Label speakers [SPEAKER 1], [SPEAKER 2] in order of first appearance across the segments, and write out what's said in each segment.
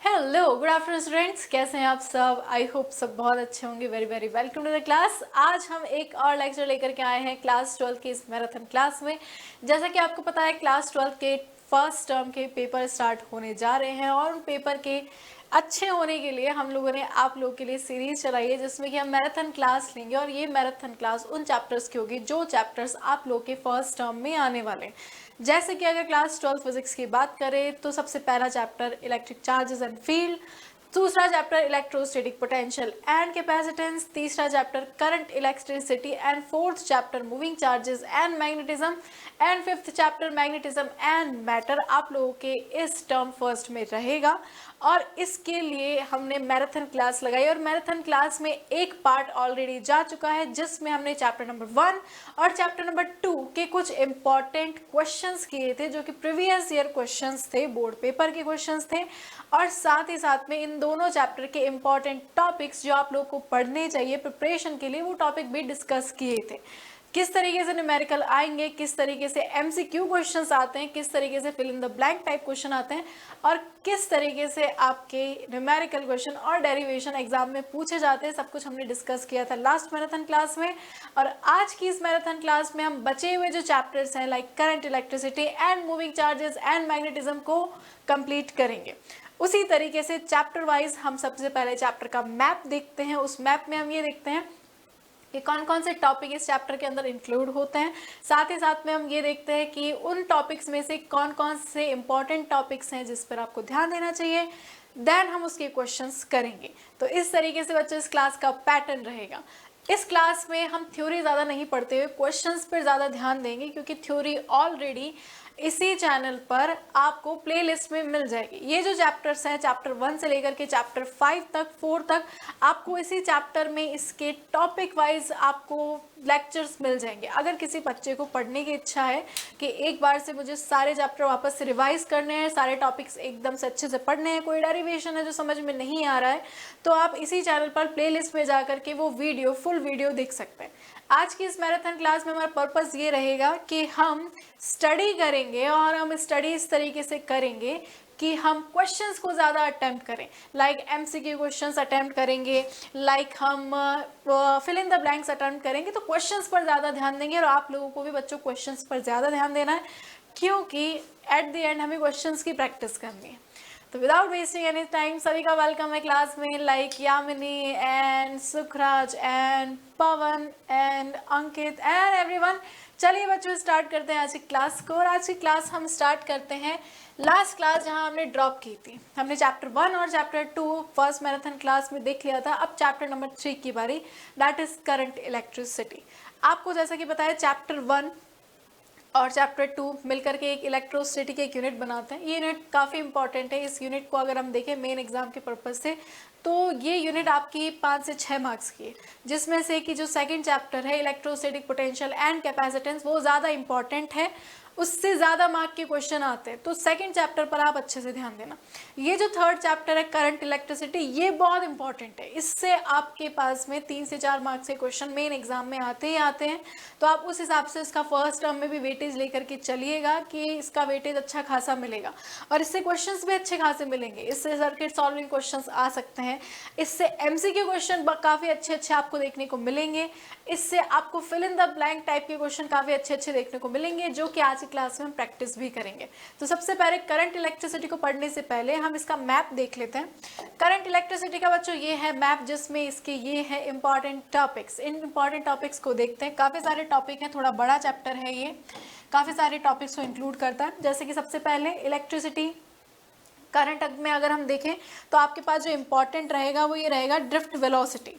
[SPEAKER 1] Hello good afternoon students, कैसे हैं आप सब। आई होप सब बहुत अच्छे होंगे। Very very welcome to the class. आज हम एक और लेक्चर लेकर के आए हैं क्लास 12 के इस मैराथन क्लास में। जैसा कि आपको पता है, क्लास 12 के फर्स्ट टर्म के पेपर स्टार्ट होने जा रहे हैं और उन पेपर के अच्छे होने के लिए हम लोगों ने आप लोगों के लिए सीरीज चलाई है जिसमें कि हम मैराथन क्लास लेंगे। और ये मैराथन क्लास उन चैप्टर्स की होगी जो चैप्टर्स आप लोग के फर्स्ट टर्म में आने वाले हैं। जैसे कि अगर क्लास 12 फिजिक्स की बात करें तो सबसे पहला chapter electric charges and field, दूसरा chapter electrostatic potential and capacitance, तीसरा chapter current electricity and fourth chapter moving charges and magnetism and fifth chapter magnetism and matter आप लोगों के इस टर्म फर्स्ट में रहेगा। और इसके लिए हमने मैराथन क्लास लगाई और मैराथन क्लास में एक पार्ट ऑलरेडी जा चुका है जिसमें हमने चैप्टर नंबर 1 और चैप्टर नंबर 2 के कुछ इंपॉर्टेंट क्वेश्चंस किए थे जो कि प्रीवियस ईयर क्वेश्चंस थे, बोर्ड पेपर के क्वेश्चंस थे। और साथ ही साथ में इन दोनों चैप्टर के इंपॉर्टेंट टॉपिक्स जो आप लोग को पढ़ने चाहिए प्रिपरेशन के लिए, वो टॉपिक भी डिस्कस किए थे। किस तरीके से न्यूमेरिकल आएंगे, किस तरीके से एमसीक्यू क्वेश्चंस आते हैं, किस तरीके से fill in the blank type question आते हैं और किस तरीके से आपके न्यूमेरिकल क्वेश्चन और डेरिवेशन एग्जाम में पूछे जाते हैं, सब कुछ हमने डिस्कस किया था लास्ट मैराथन क्लास में। और आज की इस मैराथन क्लास में हम बचे हुए जो चैप्टर्स हैं like current electricity and moving charges and magnetism को कंप्लीट करेंगे। उसी तरीके से चैप्टर वाइज हम सबसे पहले चैप्टर का मैप देखते हैं। उस मैप में हम ये देखते हैं कि कौन कौन से टॉपिक इस चैप्टर के अंदर इंक्लूड होते हैं। साथ ही साथ में हम ये देखते हैं कि उन टॉपिक्स में से कौन कौन से इंपॉर्टेंट टॉपिक्स हैं जिस पर आपको ध्यान देना चाहिए। देन हम उसके क्वेश्चंस करेंगे। तो इस तरीके से बच्चों इस क्लास का पैटर्न रहेगा। इस क्लास में हम थ्योरी ज़्यादा नहीं पढ़ते हुए क्वेश्चंस पर ज़्यादा ध्यान देंगे क्योंकि थ्योरी ऑलरेडी इसी चैनल पर आपको प्लेलिस्ट में मिल जाएगी। ये जो चैप्टर्स हैं चैप्टर 1 से लेकर के चैप्टर 5 तक 4 तक आपको इसी चैप्टर में इसके टॉपिक वाइज आपको लेक्चर्स मिल जाएंगे। अगर किसी बच्चे को पढ़ने की इच्छा है कि एक बार से मुझे सारे चैप्टर वापस से रिवाइज करने हैं, सारे टॉपिक्स एकदम से अच्छे से पढ़ने हैं, कोई डेरिवेशन है जो समझ में नहीं आ रहा है, तो आप इसी चैनल पर प्लेलिस्ट में जा करके वो वीडियो फुल वीडियो देख सकते हैं। आज की इस मैराथन क्लास में हमारा पर्पस ये रहेगा कि हम स्टडी करेंगे और हम स्टडी इस तरीके से करेंगे कि हम क्वेश्चंस को ज़्यादा अटेम्प्ट करें। लाइक एमसीक्यू क्वेश्चंस अटेम्प्ट करेंगे, लाइक हम fill in the blanks attempt करेंगे। तो क्वेश्चंस पर ज़्यादा ध्यान देंगे और आप लोगों को भी बच्चों क्वेश्चंस पर ज़्यादा ध्यान देना है क्योंकि एट द एंड हमें क्वेश्चंस की प्रैक्टिस करनी है। तो विदाउट वेस्टिंग एनी टाइम सभी का वेलकम है क्लास में। Like Yamini and Sukhraj and Pawan and Ankit and everyone. चलिए बच्चों स्टार्ट करते हैं आज की क्लास को। और आज की क्लास हम स्टार्ट करते हैं लास्ट क्लास जहां हमने ड्रॉप की थी। हमने चैप्टर 1 और चैप्टर 2 फर्स्ट मैराथन क्लास में देख लिया था। अब चैप्टर नंबर 3 की बारी, दैट इज करंट इलेक्ट्रिसिटी। आपको जैसा कि बताया चैप्टर 1 और चैप्टर 2 मिलकर के एक इलेक्ट्रोस्टैटिक के एक यूनिट बनाते हैं। ये यूनिट काफ़ी इंपॉर्टेंट है। इस यूनिट को अगर हम देखें मेन एग्जाम के पर्पज से तो ये यूनिट आपकी 5 से 6 मार्क्स की है, जिसमें से कि जो सेकंड चैप्टर है इलेक्ट्रोस्टैटिक पोटेंशियल एंड कैपेसिटेंस वो ज़्यादा इंपॉर्टेंट है, उससे ज़्यादा मार्क के क्वेश्चन आते हैं। तो सेकंड चैप्टर पर आप अच्छे से ध्यान देना। ये जो थर्ड चैप्टर है करंट इलेक्ट्रिसिटी, ये बहुत इंपॉर्टेंट है। इससे आपके पास में 3 से 4 मार्क्स के क्वेश्चन मेन एग्जाम में आते ही आते हैं। तो आप उस हिसाब से इसका फर्स्ट टर्म में भी वेटेज लेकर के चलिएगा कि इसका वेटेज अच्छा खासा मिलेगा और इससे क्वेश्चंस भी अच्छे खासे मिलेंगे। इससे सर्किट सॉल्विंग क्वेश्चंस आ सकते हैं, इससे एमसीक्यू क्वेश्चन काफ़ी अच्छे अच्छे आपको देखने को मिलेंगे, इससे आपको fill in the blank type के क्वेश्चन काफ़ी अच्छे अच्छे देखने को मिलेंगे जो कि आज क्लास में हम प्रैक्टिस भी करेंगे। तो सबसे पहले करंट इलेक्ट्रिसिटी को पढ़ने से पहले हम इसका मैप देख लेते हैं। करंट इलेक्ट्रिसिटी का बच्चों ये है मैप जिसमें इसके ये है इंपॉर्टेंट टॉपिक्स। इन इंपॉर्टेंट टॉपिक्स को देखते हैं। काफ़ी सारे टॉपिक हैं, थोड़ा बड़ा चैप्टर है ये, काफ़ी सारे टॉपिक्स को इंक्लूड करता है। जैसे कि सबसे पहले इलेक्ट्रिसिटी करंट में अगर हम देखें तो आपके पास जो इंपॉर्टेंट रहेगा वो ये रहेगा ड्रिफ्ट वेलोसिटी।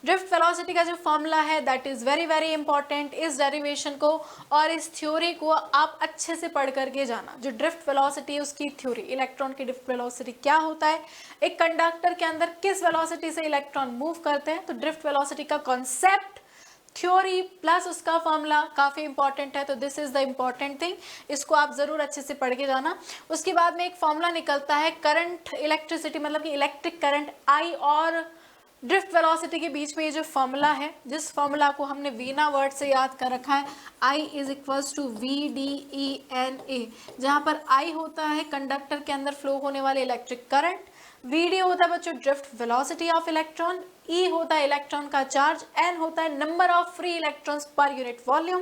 [SPEAKER 1] ड्रिफ्ट वेलोसिटी का जो फॉर्मूला है that is very very important. इस डेरिवेशन को और इस थ्योरी को आप अच्छे से पढ़ करके जाना। जो ड्रिफ्ट वेलोसिटी है उसकी थ्योरी, इलेक्ट्रॉन की ड्रिफ्ट वेलोसिटी क्या होता है, एक कंडक्टर के अंदर किस वेलोसिटी से इलेक्ट्रॉन मूव करते हैं। तो ड्रिफ्ट वेलोसिटी का कॉन्सेप्ट, थ्योरी प्लस उसका फॉर्मूला काफ़ी इंपॉर्टेंट है। तो this is the important thing, इसको आप ज़रूर अच्छे से पढ़ के जाना। उसके बाद में एक फॉर्मूला निकलता है करंट इलेक्ट्रिसिटी मतलब कि इलेक्ट्रिक करंट आई और ड्रिफ्ट वेलोसिटी के बीच में ये जो फॉर्मूला है, जिस फॉर्मूला को हमने वीना वर्ड से याद कर रखा है, I is equals to VDE/NA, जहाँ पर I होता है कंडक्टर के अंदर फ्लो होने वाले इलेक्ट्रिक करंट, VD होता है बच्चों drift velocity of electron, E होता है इलेक्ट्रॉन का चार्ज, N होता है number of free electrons per unit volume,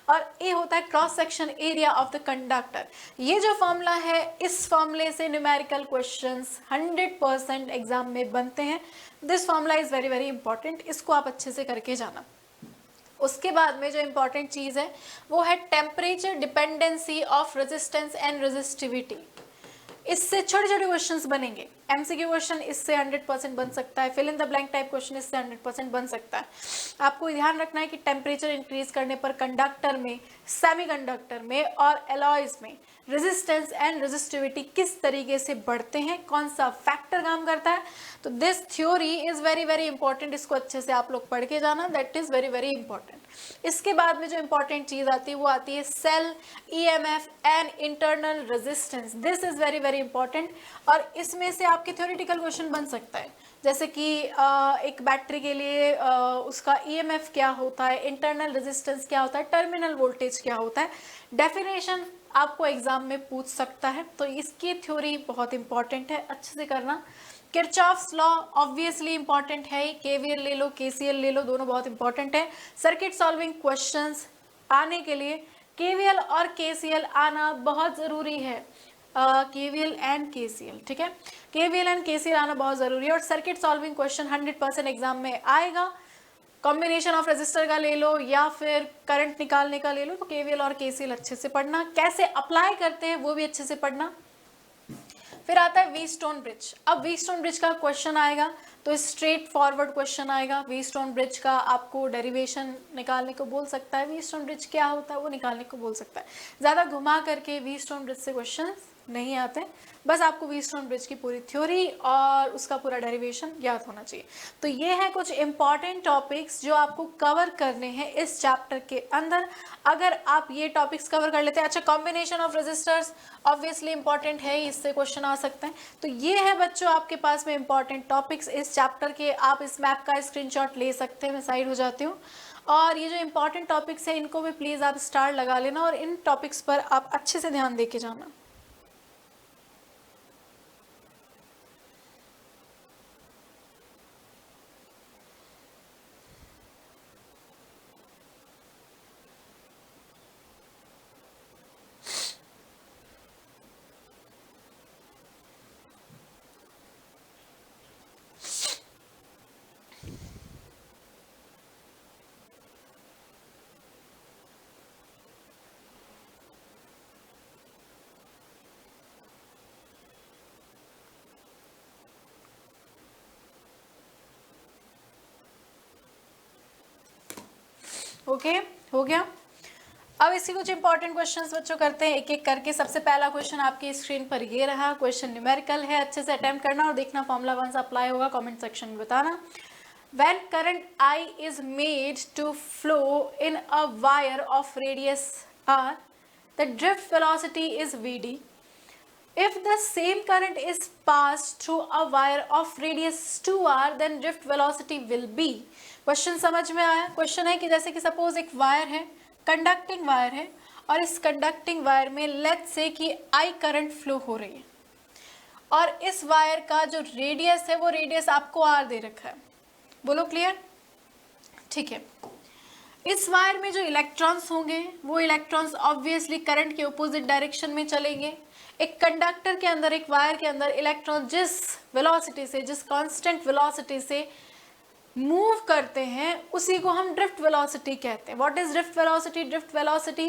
[SPEAKER 1] और A होता है cross section area of the conductor. ये जो फॉर्मूला है, इस फॉर्मूले से न्यूमेरिकल क्वेश्चंस 100% एग्जाम में बनते हैं। This formula is very very important, इसको आप अच्छे से करके जाना। उसके बाद में जो इंपॉर्टेंट चीज है वो है temperature dependency of resistance and resistivity. इससे छोटे छोटे क्वेश्चंस बनेंगे, एमसीक्यू क्वेश्चन इससे 100% बन सकता है, fill in the blank type question इससे 100% बन सकता है। आपको ध्यान रखना है कि टेम्परेचर इंक्रीज करने पर कंडक्टर में, सेमीकंडक्टर में और एलॉयज में रेजिस्टेंस एंड रेजिस्टिविटी किस तरीके से बढ़ते हैं, कौन सा फैक्टर काम करता है। तो this theory is very very important, इसको अच्छे से आप लोग पढ़ के जाना, that is very very important. इसके बाद में जो इंपॉर्टेंट चीज आती है वो आती है cell, EMF and internal resistance. This is very very important, और इसमें से आपके थ्योरेटिकल क्वेश्चन बन सकता है, जैसे कि एक बैटरी के लिए उसका ईएमएफ क्या होता है, इंटरनल रेजिस्टेंस क्या होता है, टर्मिनल वोल्टेज क्या होता है, डेफिनेशन आपको एग्जाम में पूछ सकता है। तो इसकी थ्योरी बहुत इंपॉर्टेंट है, अच्छे से करना। किरचॉफ्स लॉ ऑब्वियसली इंपॉर्टेंट है, केवीएल ले लो, केसीएल ले लो, दोनों बहुत इंपॉर्टेंट है। सर्किट सॉल्विंग क्वेश्चंस आने के लिए केवीएल और केसीएल आना बहुत ज़रूरी है, केवीएल एंड केसीएल, ठीक है, केवीएल एंड केसीएल आना बहुत ज़रूरी है। और सर्किट सॉल्विंग क्वेश्चन 100% एग्जाम में आएगा। कॉम्बिनेशन ऑफ रेजिस्टर का ले लो या फिर करंट निकालने का ले लो, तो केवीएल और केसीएल अच्छे से पढ़ना, कैसे अप्लाई करते हैं वो भी अच्छे से पढ़ना। फिर आता है व्हीटस्टोन ब्रिज। अब व्हीटस्टोन ब्रिज का क्वेश्चन आएगा तो स्ट्रेट फॉरवर्ड क्वेश्चन आएगा। व्हीटस्टोन ब्रिज का आपको डेरिवेशन निकालने को बोल सकता है, व्हीटस्टोन ब्रिज क्या होता है वो निकालने को बोल सकता है। ज़्यादा घुमा करके व्हीटस्टोन ब्रिज से क्वेश्चन नहीं आते, बस आपको व्हीटस्टोन ब्रिज की पूरी थ्योरी और उसका पूरा डेरिवेशन याद होना चाहिए। तो ये है कुछ इंपॉर्टेंट टॉपिक्स जो आपको कवर करने हैं इस चैप्टर के अंदर। अगर आप ये टॉपिक्स कवर कर लेते हैं, अच्छा combination of resistors obviously important है, इससे क्वेश्चन आ सकते हैं। तो ये है बच्चों आपके पास में इंपॉर्टेंट टॉपिक्स इस चैप्टर के। आप इस मैप का स्क्रीनशॉट ले सकते हैं, मैं साइड हो जाती हूँ। और ये जो इंपॉर्टेंट टॉपिक्स हैं इनको भी प्लीज़ आप स्टार लगा लेना और इन टॉपिक्स पर आप अच्छे से ध्यान दे के जाना। ओके, हो गया। अब इसी कुछ इंपॉर्टेंट क्वेश्चंस बच्चों करते हैं एक एक करके। सबसे पहला क्वेश्चन आपकी स्क्रीन पर ये रहा, क्वेश्चन न्यूमेरिकल है, अच्छे से अटेम्प्ट करना और देखना फॉर्मूला कौन सा अप्लाई होगा, कमेंट सेक्शन में बताना। When current I is made to flow in a wire of radius r, the drift velocity is Vd. If the same current is passed through a wire of radius 2r, then drift velocity will be। Question समझ में आया? Question है कि जैसे कि suppose एक wire है, conducting wire है, और इस कंडक्टिंग वायर में लेट्स से कि I करंट फ्लो हो रही है, और इस वायर का जो रेडियस है वो रेडियस आपको R दे रखा है। बोलो क्लियर? ठीक है। इस वायर में जो इलेक्ट्रॉन्स होंगे वो इलेक्ट्रॉन्स ऑब्वियसली करंट के अपोजिट डायरेक्शन में चलेंगे। एक कंडक्टर के अंदर, एक वायर के अंदर इलेक्ट्रॉन जिस वेलोसिटी से, जिस कांस्टेंट वेलोसिटी से मूव करते हैं उसी को हम ड्रिफ्ट वेलोसिटी कहते हैं। What is drift velocity? Drift velocity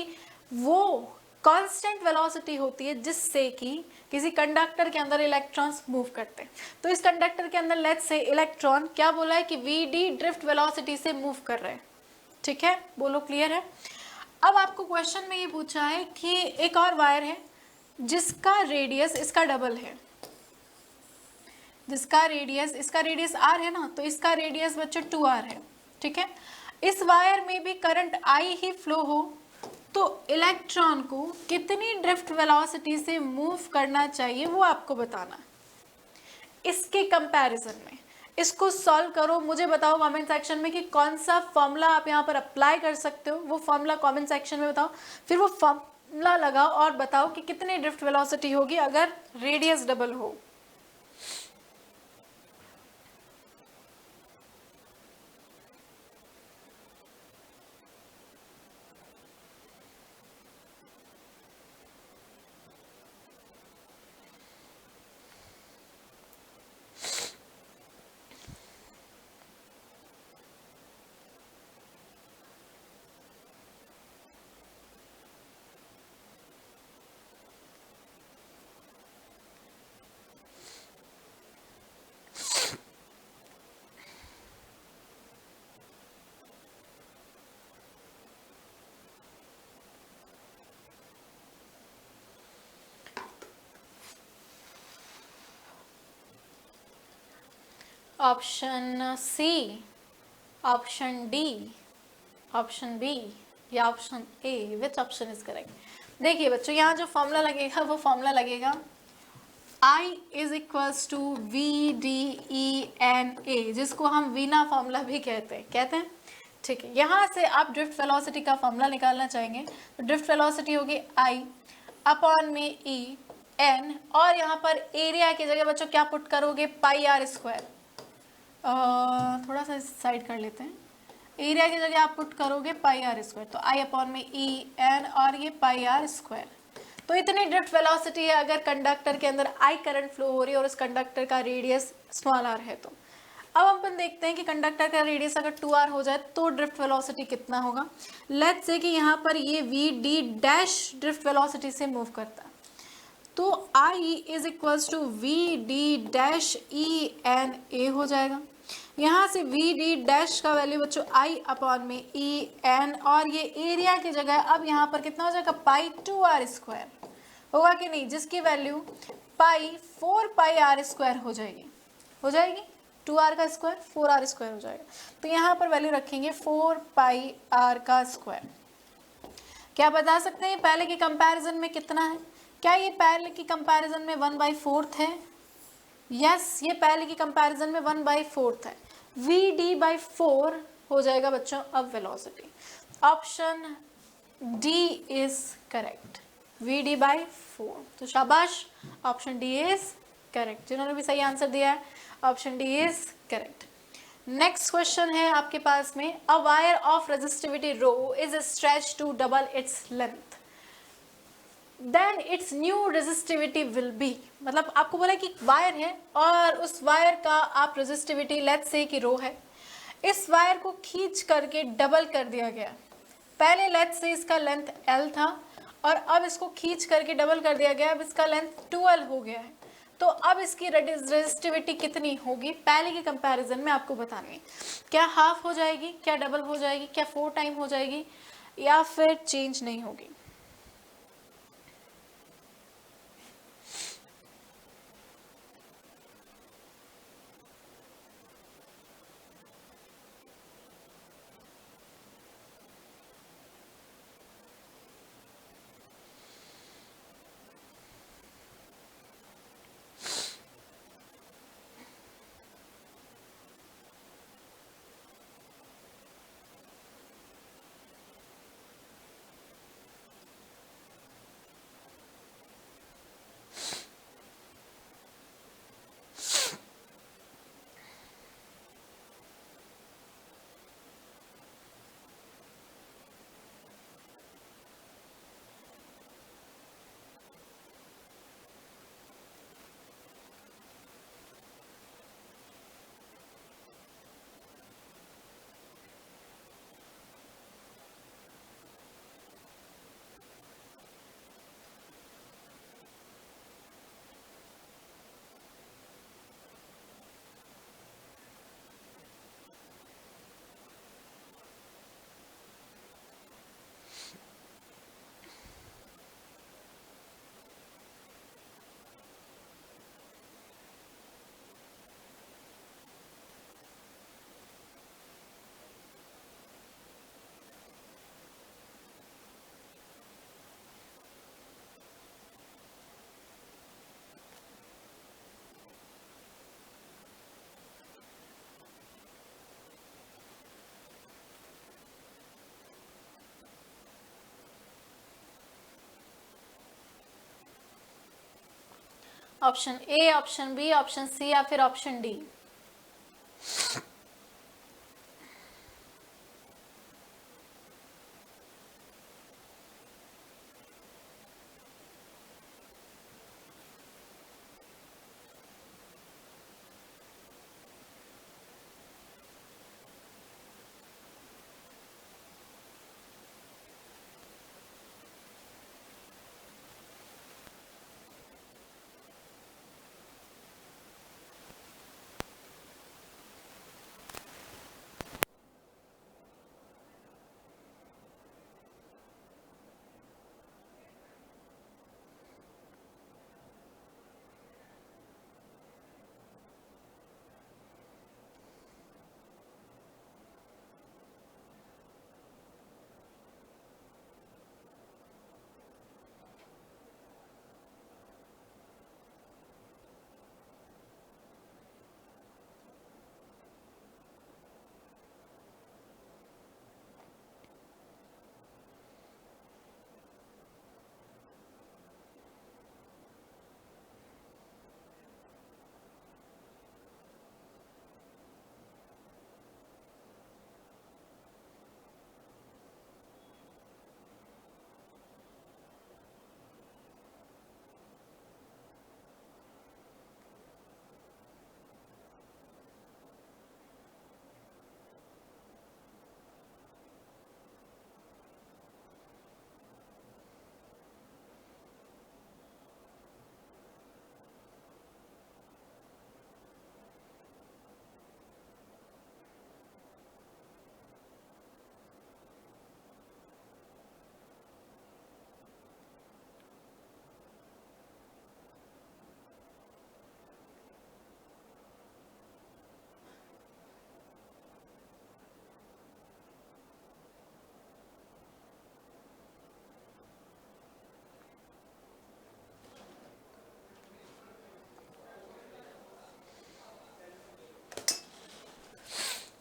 [SPEAKER 1] वो कांस्टेंट वेलोसिटी होती है जिससे कि किसी कंडक्टर के अंदर इलेक्ट्रॉन्स मूव करते हैं। तो इस कंडक्टर के अंदर लेट्स से इलेक्ट्रॉन क्या बोला है कि वीडी ड्रिफ्ट वेलोसिटी से मूव कर रहे हैं। ठीक है, बोलो क्लियर है? अब आपको क्वेश्चन में ये पूछा है कि एक और वायर है जिसका रेडियस इसका डबल है, जिसका रेडियस, इसका रेडियस r है ना, तो इसका रेडियस बच्चों 2r है। ठीक है, इस वायर में भी करंट I ही फ्लो हो तो इलेक्ट्रॉन को कितनी ड्रिफ्ट वेलोसिटी से मूव करना चाहिए वो आपको बताना। इसके कंपैरिजन में इसको सॉल्व करो, मुझे बताओ कमेंट सेक्शन में कि कौन सा फॉर्मूला आप यहाँ पर अप्लाई कर सकते हो, वो फॉर्मूला कमेंट सेक्शन में बताओ। फिर वो फॉर्मूला लगाओ और बताओ कि कितनी ड्रिफ्ट वेलोसिटी होगी अगर रेडियस डबल हो। Option C, option D, option B या option A, which option is correct. देखिए बच्चों, यहाँ जो फॉर्मूला लगेगा वो फॉर्मूला लगेगा I is equals to V D E N A, जिसको हम वीना फॉर्मूला भी कहते हैं। ठीक है, यहाँ से आप ड्रिफ्ट वेलोसिटी का फॉर्मूला निकालना चाहेंगे तो ड्रिफ्ट वेलोसिटी होगी I अपॉन में ई एन, और यहाँ पर एरिया की जगह बच्चों क्या पुट करोगे, पाई आर स्क्वायर। थोड़ा सा साइड कर लेते हैं, एरिया की जगह आप पुट करोगे पाई आर स्क्वायर, तो आई अपॉन में ई एन और ये पाई आर स्क्वायर। तो इतनी ड्रिफ्ट वेलोसिटी है अगर कंडक्टर के अंदर आई करंट फ्लो हो रही है और उस कंडक्टर का रेडियस स्मॉल आर है। तो अब अपन देखते हैं कि कंडक्टर का रेडियस अगर 2r हो जाए तो ड्रिफ्ट वेलोसिटी कितना होगा। लेट्स से कि यहाँ पर ये V D dash drift velocity से मूव करता है, तो I is equals to V D dash E N A हो जाएगा। यहाँ से वी डी डैश का वैल्यू बच्चों आई अपॉन में ई एन, और ये एरिया की जगह अब यहाँ पर कितना हो जाएगा, पाई 2r स्क्वायर होगा कि नहीं, जिसकी value pi 4 pi R square हो जाएगी 2r का स्क्वायर 4r स्क्वायर हो जाएगा। तो यहाँ पर वैल्यू रखेंगे 4 पाई आर का स्क्वायर। क्या बता सकते हैं पहले के कंपैरिजन में कितना है? क्या ये पहले की कंपैरिजन में 1/4 है? यस, ये पहले की कंपैरिजन में 1/4 है। वी डी बाई 4 हो जाएगा बच्चों अब velocity. Option D is correct, V D by 4। तो शाबाश, ऑप्शन डी इज करेक्ट। जिन्होंने भी सही आंसर दिया है option D is correct. Next question है आपके पास में, a wire of resistivity rho is stretch to double its length, then its new resistivity will be. मतलब आपको बोला कि वायर है और उस वायर का आप रेजिस्टिविटी लेट्स से कि रो है, इस वायर को खींच करके डबल कर दिया गया। पहले लेट्स से इसका लेंथ L था और अब इसको खींच करके डबल कर दिया गया, अब इसका लेंथ 2L हो गया है। तो अब इसकी रेजिस्टिविटी कितनी होगी पहले के कंपैरिजन में आपको बतानी है। क्या हाफ हो जाएगी, क्या डबल हो जाएगी, क्या 4 टाइम हो जाएगी, या फिर चेंज नहीं होगी? Option A, option B, option C या फिर ऑप्शन डी?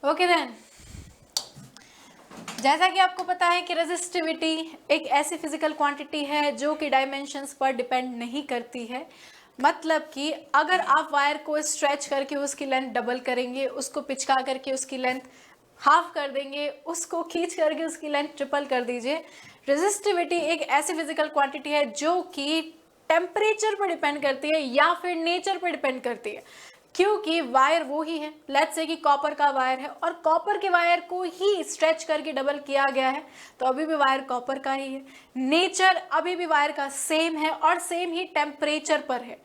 [SPEAKER 1] ओके देन, जैसा कि आपको पता है कि रेजिस्टिविटी एक ऐसी फिजिकल क्वांटिटी है जो कि डायमेंशंस पर डिपेंड नहीं करती है। मतलब कि अगर आप वायर को स्ट्रेच करके उसकी लेंथ डबल करेंगे, उसको पिचका करके उसकी लेंथ हाफ कर देंगे, उसको खींच करके उसकी लेंथ ट्रिपल कर दीजिए, रेजिस्टिविटी एक ऐसी फिजिकल क्वांटिटी है जो कि टेम्परेचर पर डिपेंड करती है या फिर नेचर पर डिपेंड करती है। क्योंकि वायर वो ही है, लेट्स से कि कॉपर का वायर है और कॉपर के वायर को ही स्ट्रेच करके डबल किया गया है, तो अभी भी वायर कॉपर का ही है। नेचर अभी भी वायर का सेम है और सेम ही टेम्परेचर पर है।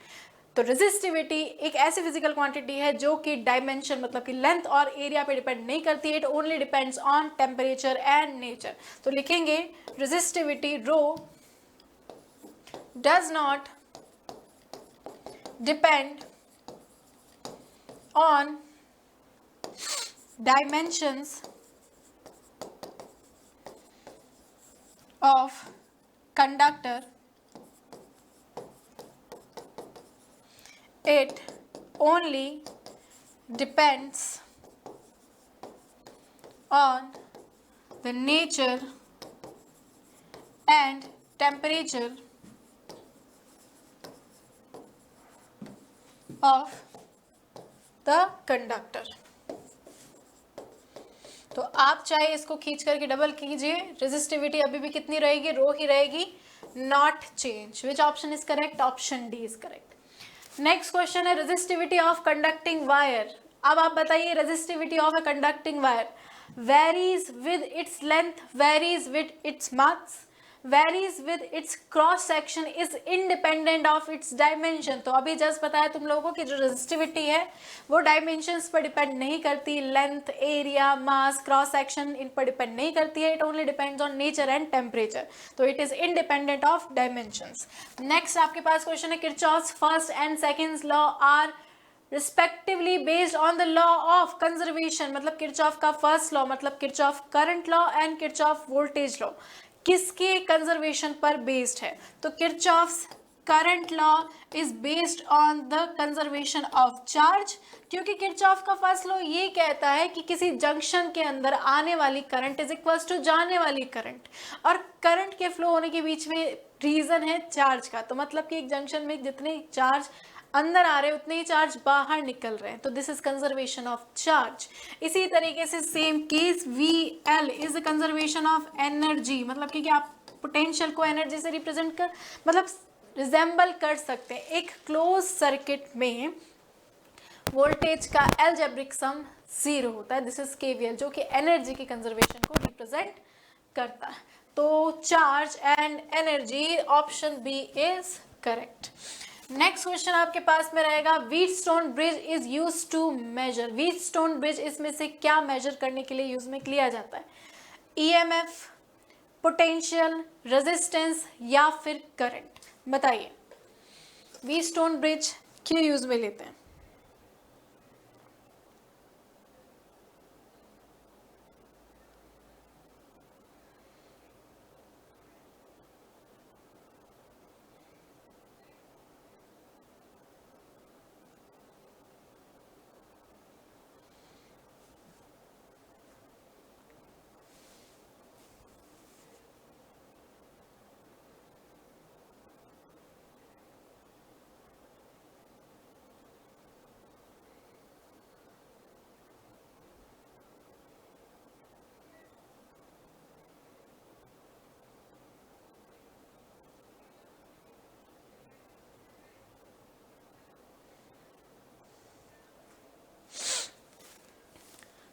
[SPEAKER 1] तो रेजिस्टिविटी एक ऐसी फिजिकल क्वांटिटी है जो कि डायमेंशन मतलब कि लेंथ और एरिया पे डिपेंड नहीं करती है, it only depends on temperature and nature. तो लिखेंगे resistivity rho does not depend on dimensions of conductor, it only depends on the nature and temperature of the conductor. तो आप चाहे इसको खींच करके डबल कीजिए, रेजिस्टिविटी अभी भी कितनी रहेगी, रो ही रहेगी, not change. Which option is correct? Option D is correct. Next question है रेजिस्टिविटी ऑफ कंडक्टिंग वायर। अब आप बताइए resistivity of a conducting wire varies with its length, varies with its mass, varies with its cross section, is independent of its dimension. तो अभी just बताया तुम लोगों को कि जो रेजिस्टिविटी है वो डायमेंशंस पर डिपेंड नहीं करती, length, area, mass, cross section इन पर डिपेंड नहीं करती है, it only depends on nature and temperature. तो it is independent of dimensions. Next आपके पास क्वेश्चन है Kirchhoff's first and second law are respectively based on the law of conservation. मतलब किरचॉफ का फर्स्ट लॉ मतलब Kirchhoff current law and Kirchhoff voltage law किसके conservation पर based है? तो Kirchhoff's current law is based on the conservation of charge, क्योंकि Kirchhoff का first law ये कहता है कि किसी जंक्शन के अंदर आने वाली करंट इज इक्वल्स टू जाने वाली करंट, और करंट के फ्लो होने के बीच में रीजन है चार्ज का। तो मतलब कि एक जंक्शन में जितने चार्ज अंदर आ रहे हैं उतने ही चार्ज बाहर निकल रहे हैं, तो this is conservation of charge. इसी तरीके से same case VL is the conservation of energy, मतलब कि आप पोटेंशियल को एनर्जी से रिप्रेजेंट कर मतलब रिजेंबल कर सकते हैं। एक क्लोज सर्किट में वोल्टेज का एलजेब्रिक सम 0 होता है, दिस इज KVL, जो कि एनर्जी की कंजर्वेशन को रिप्रेजेंट करता है। तो charge and energy, option B is correct. Next question आपके पास में रहेगा, Wheatstone bridge is use to measure. Wheatstone bridge इसमें से क्या मेजर करने के लिए यूज में लिया जाता है? EMF, पोटेंशियल, रेजिस्टेंस या फिर करंट? बताइए, व्हीटस्टोन ब्रिज क्यों यूज में लेते हैं?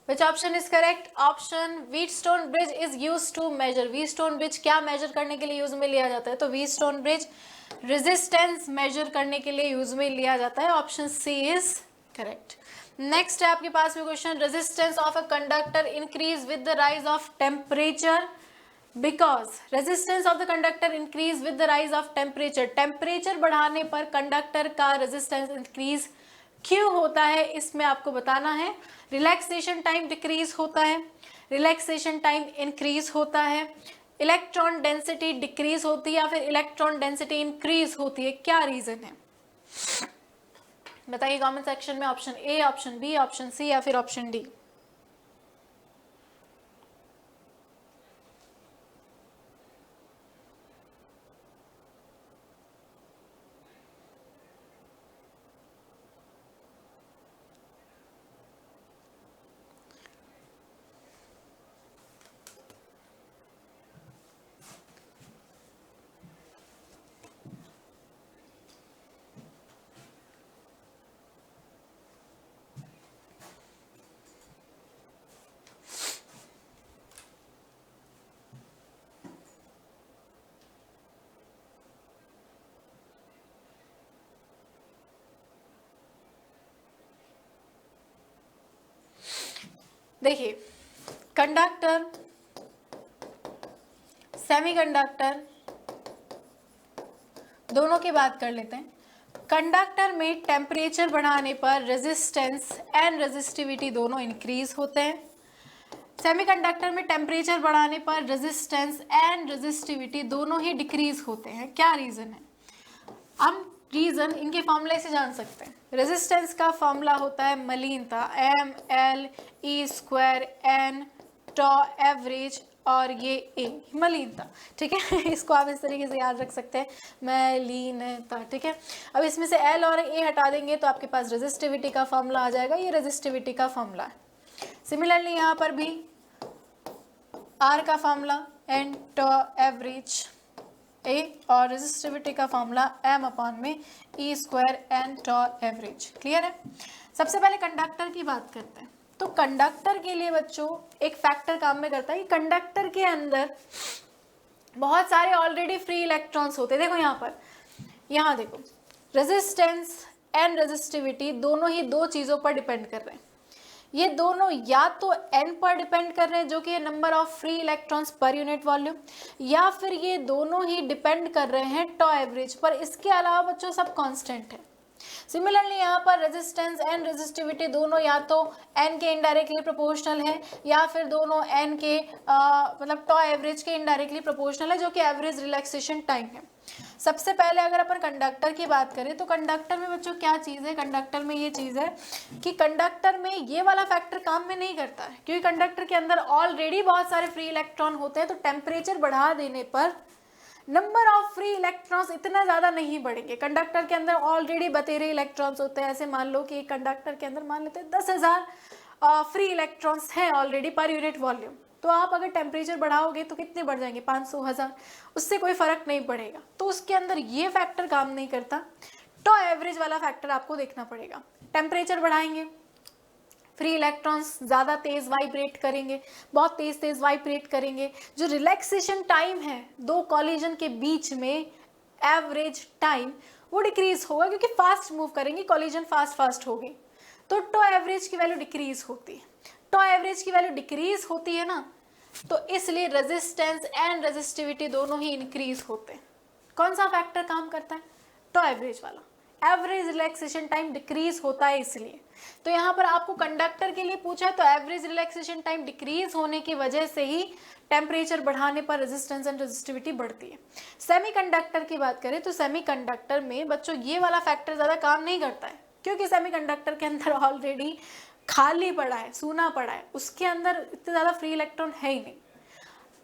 [SPEAKER 1] Which option is correct? Option Wheatstone bridge is used to measure. Wheatstone bridge क्या measure करने के लिए यूज में लिया जाता है? तो Wheatstone bridge resistance measure करने के लिए यूज में लिया जाता है। Option C is correct. Next है आपके पास में question, resistance of a conductor increase with the rise of temperature because resistance of the conductor increase with the rise of temperature. Temperature बढ़ाने पर कंडक्टर का रेजिस्टेंस इंक्रीज क्यों होता है, इसमें आपको बताना है। रिलैक्सेशन टाइम डिक्रीज होता है, रिलैक्सेशन टाइम इंक्रीज होता है, इलेक्ट्रॉन डेंसिटी डिक्रीज होती है या फिर इलेक्ट्रॉन डेंसिटी इंक्रीज होती है, क्या रीजन है? बताइए कमेंट सेक्शन में। Option A, option B, option C या फिर ऑप्शन डी? देखिए, कंडक्टर, सेमीकंडक्टर दोनों की बात कर लेते हैं। कंडक्टर में टेम्परेचर बढ़ाने पर रेजिस्टेंस एंड रेजिस्टिविटी दोनों इंक्रीज होते हैं। सेमीकंडक्टर में टेम्परेचर बढ़ाने पर रेजिस्टेंस एंड रेजिस्टिविटी दोनों ही डिक्रीज होते हैं, क्या रीजन है? हम रीजन इनके फॉर्मूले से जान सकते हैं। रेजिस्टेंस का फॉर्मूला होता है मलीनता, ML/E²N टॉ एवरेज और ये A मलीनता, ठीक है। इसको आप इस तरीके से याद रख सकते हैं, मलीनता, ठीक है। अब इसमें से L और A हटा देंगे तो आपके पास रेजिस्टिविटी का फॉर्मूला आ जाएगा, ये रेजिस्टिविटी का फॉर्मूला है। सिमिलरली यहाँ पर भी R का formula N tau average A और रेजिस्टिविटी का formula M/E²N tau average. Clear है? सबसे पहले कंडक्टर की बात करते हैं। तो कंडक्टर के लिए बच्चों एक फैक्टर काम में करता है कि कंडक्टर के अंदर बहुत सारे ऑलरेडी फ्री इलेक्ट्रॉन्स होते हैं। देखो यहाँ देखो, रेजिस्टेंस एंड रेजिस्टिविटी दोनों ही दो चीजों पर डिपेंड कर रहे हैं। ये दोनों या तो n पर डिपेंड कर रहे हैं जो कि है number of free electrons per unit volume, या फिर ये दोनों ही डिपेंड कर रहे हैं टॉ एवरेज पर। इसके अलावा बच्चों सब कांस्टेंट है। सिमिलरली यहाँ पर रेजिस्टेंस एंड रेजिस्टिविटी दोनों या तो n के इनडायरेक्टली प्रोपोर्शनल है या फिर दोनों n के मतलब टॉ एवरेज के इनडायरेक्टली प्रोपोर्शनल है, जो कि एवरेज रिलैक्सेशन टाइम है। सबसे पहले अगर अपन कंडक्टर की बात करें तो कंडक्टर में बच्चों क्या चीज़ है? कंडक्टर में ये चीज़ है कि कंडक्टर में ये वाला फैक्टर काम में नहीं करता है, क्योंकि कंडक्टर के अंदर ऑलरेडी बहुत सारे फ्री इलेक्ट्रॉन होते हैं। तो टेम्परेचर बढ़ा देने पर नंबर ऑफ फ्री इलेक्ट्रॉन्स इतना ज़्यादा नहीं बढ़ेंगे। कंडक्टर के अंदर ऑलरेडी बतेरे इलेक्ट्रॉन्स होते हैं। ऐसे मान लो कि एक कंडक्टर के अंदर मान लेते हैं 10,000 फ्री इलेक्ट्रॉन्स हैं ऑलरेडी पर यूनिट वॉल्यूम। तो आप अगर टेम्परेचर बढ़ाओगे तो कितने बढ़ जाएंगे, 500, 1000, उससे कोई फर्क नहीं पड़ेगा। तो उसके अंदर ये फैक्टर काम नहीं करता। तो एवरेज वाला फैक्टर आपको देखना पड़ेगा। टेम्परेचर बढ़ाएंगे, फ्री इलेक्ट्रॉन्स ज़्यादा तेज वाइब्रेट करेंगे, बहुत तेज तेज वाइब्रेट करेंगे। जो रिलैक्सेशन टाइम है दो कॉलिजन के बीच में, एवरेज टाइम, वो डिक्रीज होगा क्योंकि फास्ट मूव करेंगे, कॉलिजन फास्ट फास्ट होगी। तो टो एवरेज की वैल्यू डिक्रीज होती है। टो एवरेज की वैल्यू डिक्रीज होती है ना, तो इसलिए रेजिस्टेंस एंड रेजिस्टिविटी दोनों ही इंक्रीज होते हैं। कौन सा फैक्टर काम करता है, टो एवरेज वाला। एवरेज रिलैक्सेशन टाइम डिक्रीज होता है इसलिए। तो यहाँ पर आपको कंडक्टर के लिए पूछा है, तो एवरेज रिलैक्सेशन टाइम डिक्रीज होने की वजह से ही टेम्परेचर बढ़ाने पर रेजिस्टेंस एंड रेजिस्टिविटी बढ़ती है। सेमीकंडक्टर की बात करें तो सेमीकंडक्टर में बच्चों ये वाला फैक्टर ज़्यादा काम नहीं करता है, क्योंकि सेमीकंडक्टर के अंदर ऑलरेडी खाली पड़ा है, सूना पड़ा है, उसके अंदर इतने ज़्यादा फ्री इलेक्ट्रॉन है ही नहीं।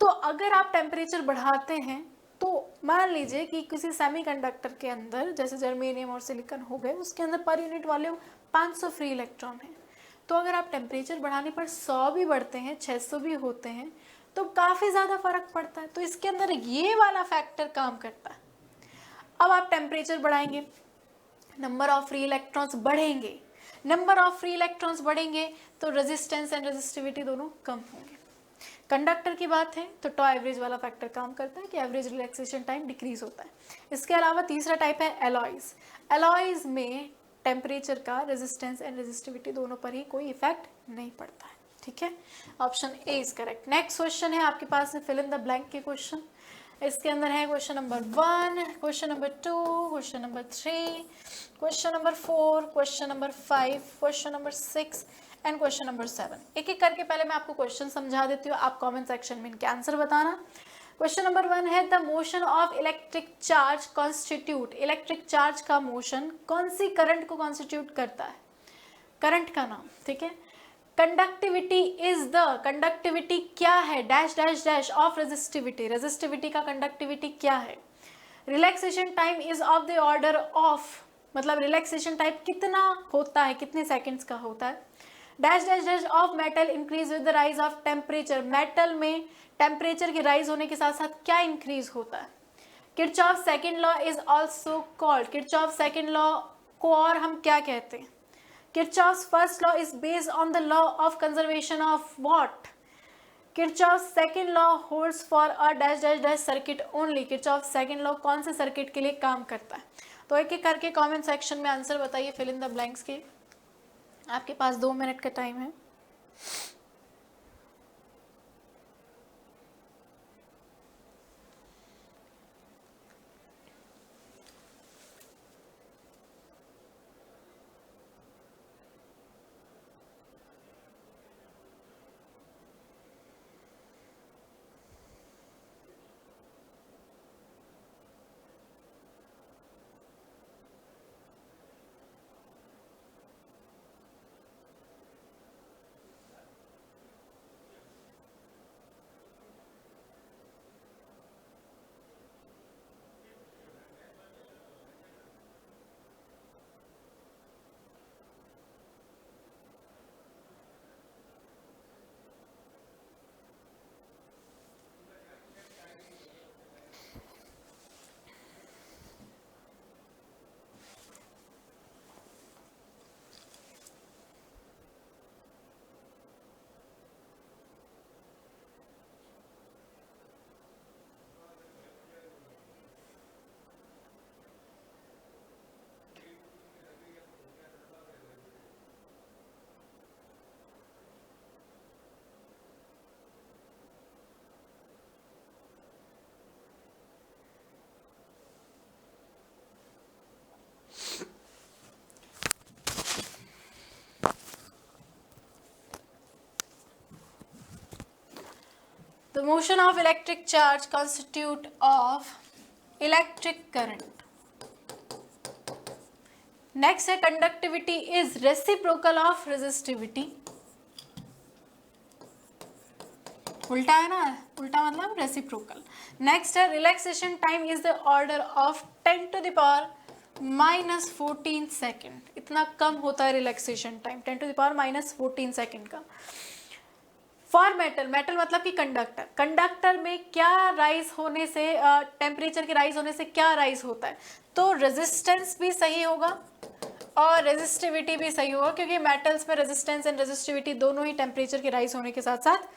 [SPEAKER 1] तो अगर आप टेम्परेचर बढ़ाते हैं तो मान लीजिए कि किसी सेमीकंडक्टर के अंदर जैसे जर्मेनियम और सिलिकॉन हो गए, उसके अंदर per unit volume 500 free electron है। तो अगर आप टेम्परेचर बढ़ाने पर 100 भी बढ़ते हैं, 600 भी होते हैं, तो काफ़ी ज़्यादा फर्क पड़ता है। तो इसके अंदर ये वाला फैक्टर काम करता है। अब आप टेम्परेचर बढ़ाएंगे, नंबर ऑफ फ्री इलेक्ट्रॉन्स बढ़ेंगे, नंबर ऑफ फ्री इलेक्ट्रॉन्स बढ़ेंगे तो रेजिस्टेंस एंड रेजिस्टिविटी दोनों कम होंगे। कंडक्टर की बात है तो टॉ एवरेज वाला फैक्टर काम करता है कि एवरेज रिलैक्सेशन टाइम डिक्रीज होता है। इसके अलावा तीसरा टाइप है एलॉयज। एलॉयज में टेम्परेचर का रेजिस्टेंस एंड रेजिस्टिविटी दोनों पर ही कोई इफेक्ट नहीं पड़ता है। ठीक है, option A is correct. Next question है आपके पास फिल इन द ब्लैंक के क्वेश्चन। इसके अंदर है question number 1, question number 2, question number 3, question number 4, question number 5, question number 6 and question number 7। एक एक करके पहले मैं आपको क्वेश्चन समझा देती हूँ, आप कमेंट सेक्शन में इनके आंसर बताना। क्वेश्चन नंबर 1 है the motion of electric charge constitute. Electric charge का मोशन कौन सी करंट को कॉन्स्टिट्यूट करता है, करंट का नाम। ठीक है, कंडक्टिविटी इज द, कंडक्टिविटी क्या है, dash dash dash of resistivity, resistivity का कंडक्टिविटी क्या है। Relaxation time is of the order of, मतलब रिलैक्सेशन टाइम कितना होता है, कितने सेकेंड्स का होता है। Dash dash dash of metal increase with the rise of temperature, metal में टेम्परेचर के राइज होने के साथ साथ क्या इंक्रीज होता है। Kirchhoff second law is also called, Kirchhoff second law को और हम क्या कहते हैं। Kirchhoff's first law is based on the law of conservation of what? Kirchhoff's second law holds for a dash dash dash circuit only. Kirchhoff's second law कौन से circuit के लिए काम करता है। तो एक एक करके कमेंट सेक्शन में आंसर बताइए फिल इन द ब्लैंक्स के। आपके पास 2 मिनट का टाइम है। The motion of electric charge constitute of electric current. Next है conductivity is reciprocal of resistivity. उल्टा है ना, उल्टा मतलब रेसिप्रोकल। नेक्स्ट है relaxation time is the order of 10 to the power -14 second. इतना कम होता है relaxation time 10 to the power -14 second का। फॉर मेटल, मेटल मतलब कि कंडक्टर, कंडक्टर में क्या राइज होने से, टेम्परेचर के राइज होने से क्या राइज होता है, तो रेजिस्टेंस भी सही होगा और रेजिस्टिविटी भी सही होगा, क्योंकि मेटल्स में रेजिस्टेंस एंड रेजिस्टिविटी दोनों ही टेम्परेचर के राइज होने के साथ साथ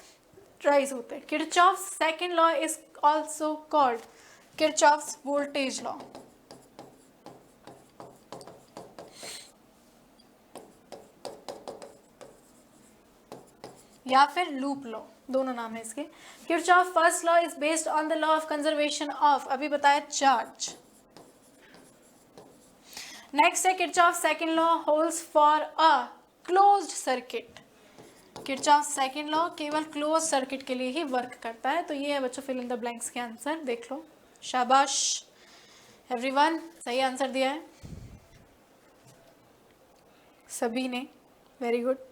[SPEAKER 1] राइज होते हैं। Kirchhoff's second law is also called Kirchhoff's voltage law. या फिर लूप लॉ, दोनों नाम है इसके। Kirchhoff first law is based on the law of conservation of, अभी बताया, चार्ज। नेक्स्ट है Kirchhoff second law holds for a closed circuit. Kirchhoff second law केवल क्लोज सर्किट के लिए ही वर्क करता है। तो ये है बच्चों फिल इन द ब्लैंक्स के आंसर, देख लो। शाबाश एवरीवन, सही आंसर दिया है सभी ने, वेरी गुड।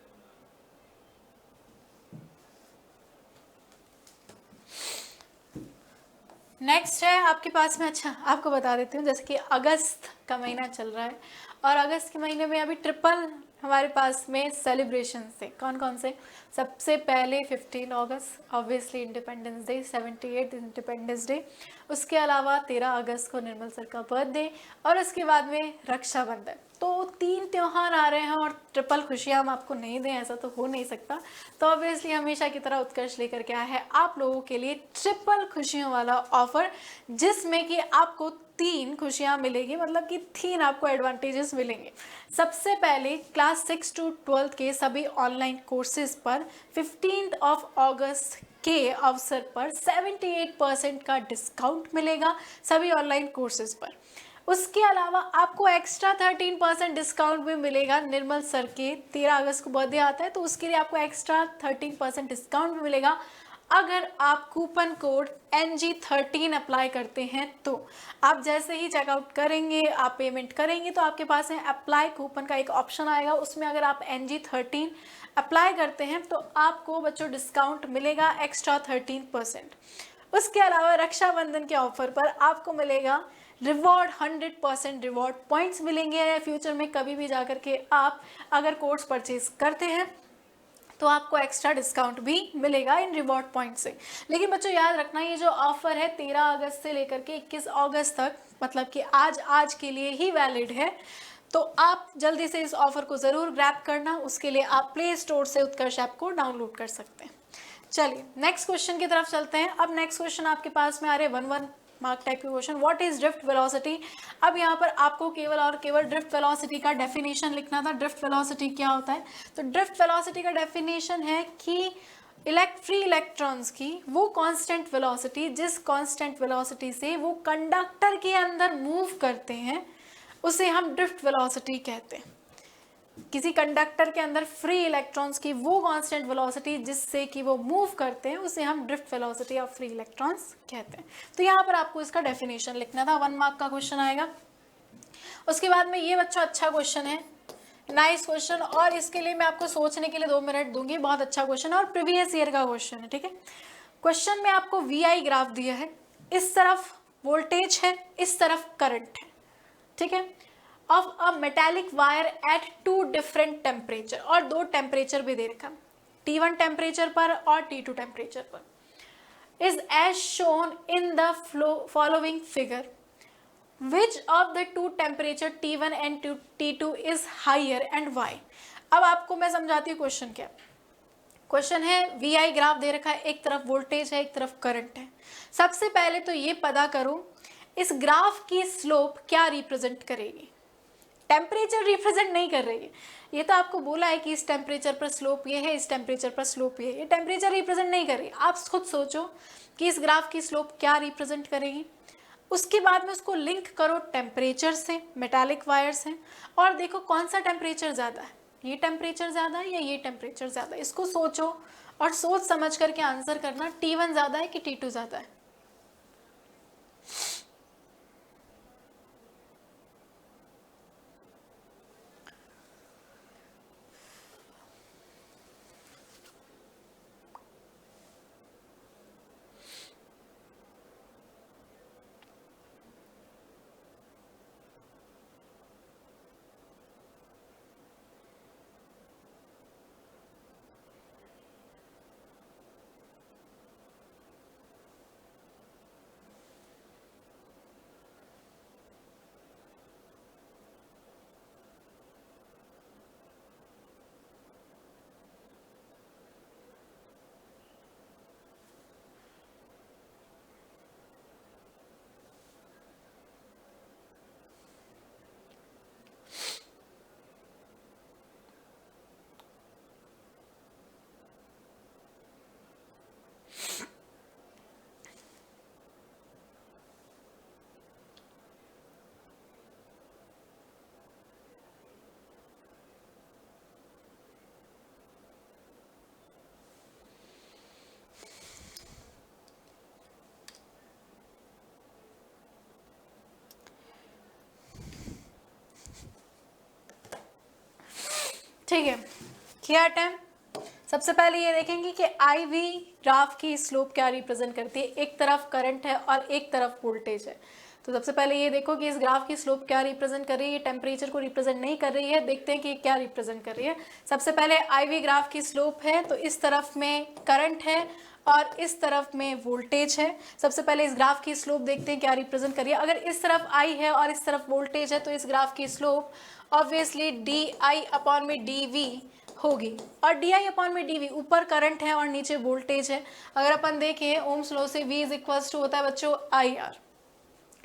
[SPEAKER 1] नेक्स्ट है आपके पास में, अच्छा आपको बता देती हूँ, जैसे कि अगस्त का महीना चल रहा है और अगस्त के महीने में अभी ट्रिपल हमारे पास में सेलिब्रेशन से, कौन कौन से, सबसे पहले 15 अगस्त obviously Independence Day, 78 Independence Day, उसके अलावा 13 अगस्त को निर्मल सर का बर्थडे और उसके बाद में रक्षाबंधन। तो 3 त्यौहार आ रहे हैं और ट्रिपल खुशियाँ हम आपको नहीं दें ऐसा तो हो नहीं सकता। तो ऑब्वियसली हमेशा की तरह उत्कर्ष लेकर के आया है आप लोगों के लिए ट्रिपल खुशियों वाला ऑफर, जिसमें कि आपको 3 खुशियाँ मिलेगी, मतलब कि 3 आपको एडवांटेजेस मिलेंगे। सबसे पहले क्लास 6 टू 12 के सभी ऑनलाइन कोर्सेज पर 15 अगस्त के अवसर पर 78% का डिस्काउंट मिलेगा सभी ऑनलाइन कोर्सेज पर। उसके अलावा आपको एक्स्ट्रा 13% डिस्काउंट भी मिलेगा, निर्मल सर के 13 अगस्त को बर्थडे आता है तो उसके लिए आपको एक्स्ट्रा 13% डिस्काउंट भी मिलेगा अगर आप कूपन कोड NG13 अप्लाई करते हैं। तो आप जैसे ही चेकआउट करेंगे, आप पेमेंट करेंगे तो आपके पास है अप्लाई कूपन का एक ऑप्शन आएगा, उसमें अगर आप NG13 अप्लाई करते हैं तो आपको बच्चों डिस्काउंट मिलेगा एक्स्ट्रा 13%। उसके अलावा रक्षाबंधन के ऑफर पर आपको मिलेगा रिवॉर्ड, 100% रिवॉर्ड पॉइंट्स मिलेंगे, या फ्यूचर में कभी भी जाकर के आप अगर कोर्स परचेज करते हैं तो आपको एक्स्ट्रा डिस्काउंट भी मिलेगा इन रिवॉर्ड पॉइंट से। लेकिन बच्चों याद रखना, ये जो ऑफर है 13 अगस्त से लेकर के 21 अगस्त तक, मतलब कि आज के लिए ही वैलिड है। तो आप जल्दी से इस ऑफर को ज़रूर ग्रैब करना, उसके लिए आप प्ले स्टोर से उत्कर्ष ऐप को डाउनलोड कर सकते हैं। चलिए नेक्स्ट क्वेश्चन की तरफ चलते हैं। अब नेक्स्ट क्वेश्चन आपके पास में आ रहे 1 मार्क टाइप के question. What is drift velocity. अब यहाँ पर आपको केवल और केवल ड्रिफ्ट वेलोसिटी का डेफिनेशन लिखना था। ड्रिफ्ट वेलोसिटी क्या होता है, तो ड्रिफ्ट वेलोसिटी का डेफिनेशन है कि फ्री इलेक्ट्रॉन्स की वो कांस्टेंट वेलोसिटी, जिस कांस्टेंट वेलोसिटी से वो कंडक्टर के अंदर मूव करते हैं उसे हम ड्रिफ्ट वेलोसिटी कहते हैं। किसी कंडक्टर के अंदर फ्री इलेक्ट्रॉन्स की वो कांस्टेंट वेलोसिटी जिससे कि वो मूव करते हैं उसे हम drift velocity of free electrons कहते हैं। तो यहाँ पर आपको इसका डेफिनेशन लिखना था, 1 मार्क का क्वेश्चन आएगा। उसके बाद में ये बच्चों अच्छा क्वेश्चन है, नाइस क्वेश्चन, और इसके लिए मैं आपको सोचने के लिए 2 मिनट दूंगी। बहुत अच्छा क्वेश्चन है और प्रीवियस ईयर का क्वेश्चन है, ठीक है। क्वेश्चन में आपको VI ग्राफ दिया है, इस तरफ वोल्टेज है, इस तरफ करंट है, ठीक है, of a metallic wire eight 2 different temperature, और 2 टेम्परेचर भी दे रखा, T1 टेम्परेचर पर और T2 टेम्परेचर पर, is as shown in the following figure, which of the 2 temperature T1 and T2 is higher and why. अब आपको मैं समझाती हूँ क्वेश्चन क्या। क्वेश्चन है VI ग्राफ दे रखा है, एक तरफ वोल्टेज है, एक तरफ करंट है। सबसे पहले तो ये पता करो इस ग्राफ की स्लोप क्या रिप्रेजेंट करेगी। टेम्परेचर रिप्रेजेंट नहीं कर रही है, ये तो आपको बोला है कि इस टेम्परेचर पर स्लोप ये है, इस टेम्परेचर पर स्लोप ये है, ये टेम्परेचर रिप्रेजेंट नहीं कर रही। आप खुद सोचो कि इस ग्राफ की स्लोप क्या रिप्रेजेंट करेगी, उसके बाद में उसको लिंक करो टेम्परेचर से, मेटालिक वायर से, और देखो कौन सा टेम्परेचर ज़्यादा है, ये टेम्परेचर ज़्यादा है या ये टेम्परेचर ज़्यादा है। इसको सोचो और सोच समझ करके आंसर करना, T1 ज़्यादा है कि T2 ज़्यादा है। ठीक है, किया अटेम्प्ट। सबसे पहले ये देखेंगे कि IV ग्राफ की स्लोप क्या रिप्रेजेंट करती है। एक तरफ करंट है और एक तरफ वोल्टेज है। तो सबसे पहले ये देखो कि इस ग्राफ की स्लोप क्या रिप्रेजेंट कर रही है। टेम्परेचर को रिप्रेजेंट नहीं कर रही है। देखते हैं कि क्या रिप्रेजेंट कर रही है। सबसे पहले IV ग्राफ की स्लोप है, तो इस तरफ में करंट है और इस तरफ में वोल्टेज है। सबसे पहले इस ग्राफ की स्लोप देखते हैं क्या रिप्रेजेंट कर रही है। अगर इस तरफ I है और इस तरफ वोल्टेज है तो इस ग्राफ की स्लोप ऑब्वियसली DI/dV होगी। और DI/dV, ऊपर करंट है और नीचे वोल्टेज है। अगर अपन देखें ओम्स लॉ से V इज इक्वल्स टू होता है बच्चों IR।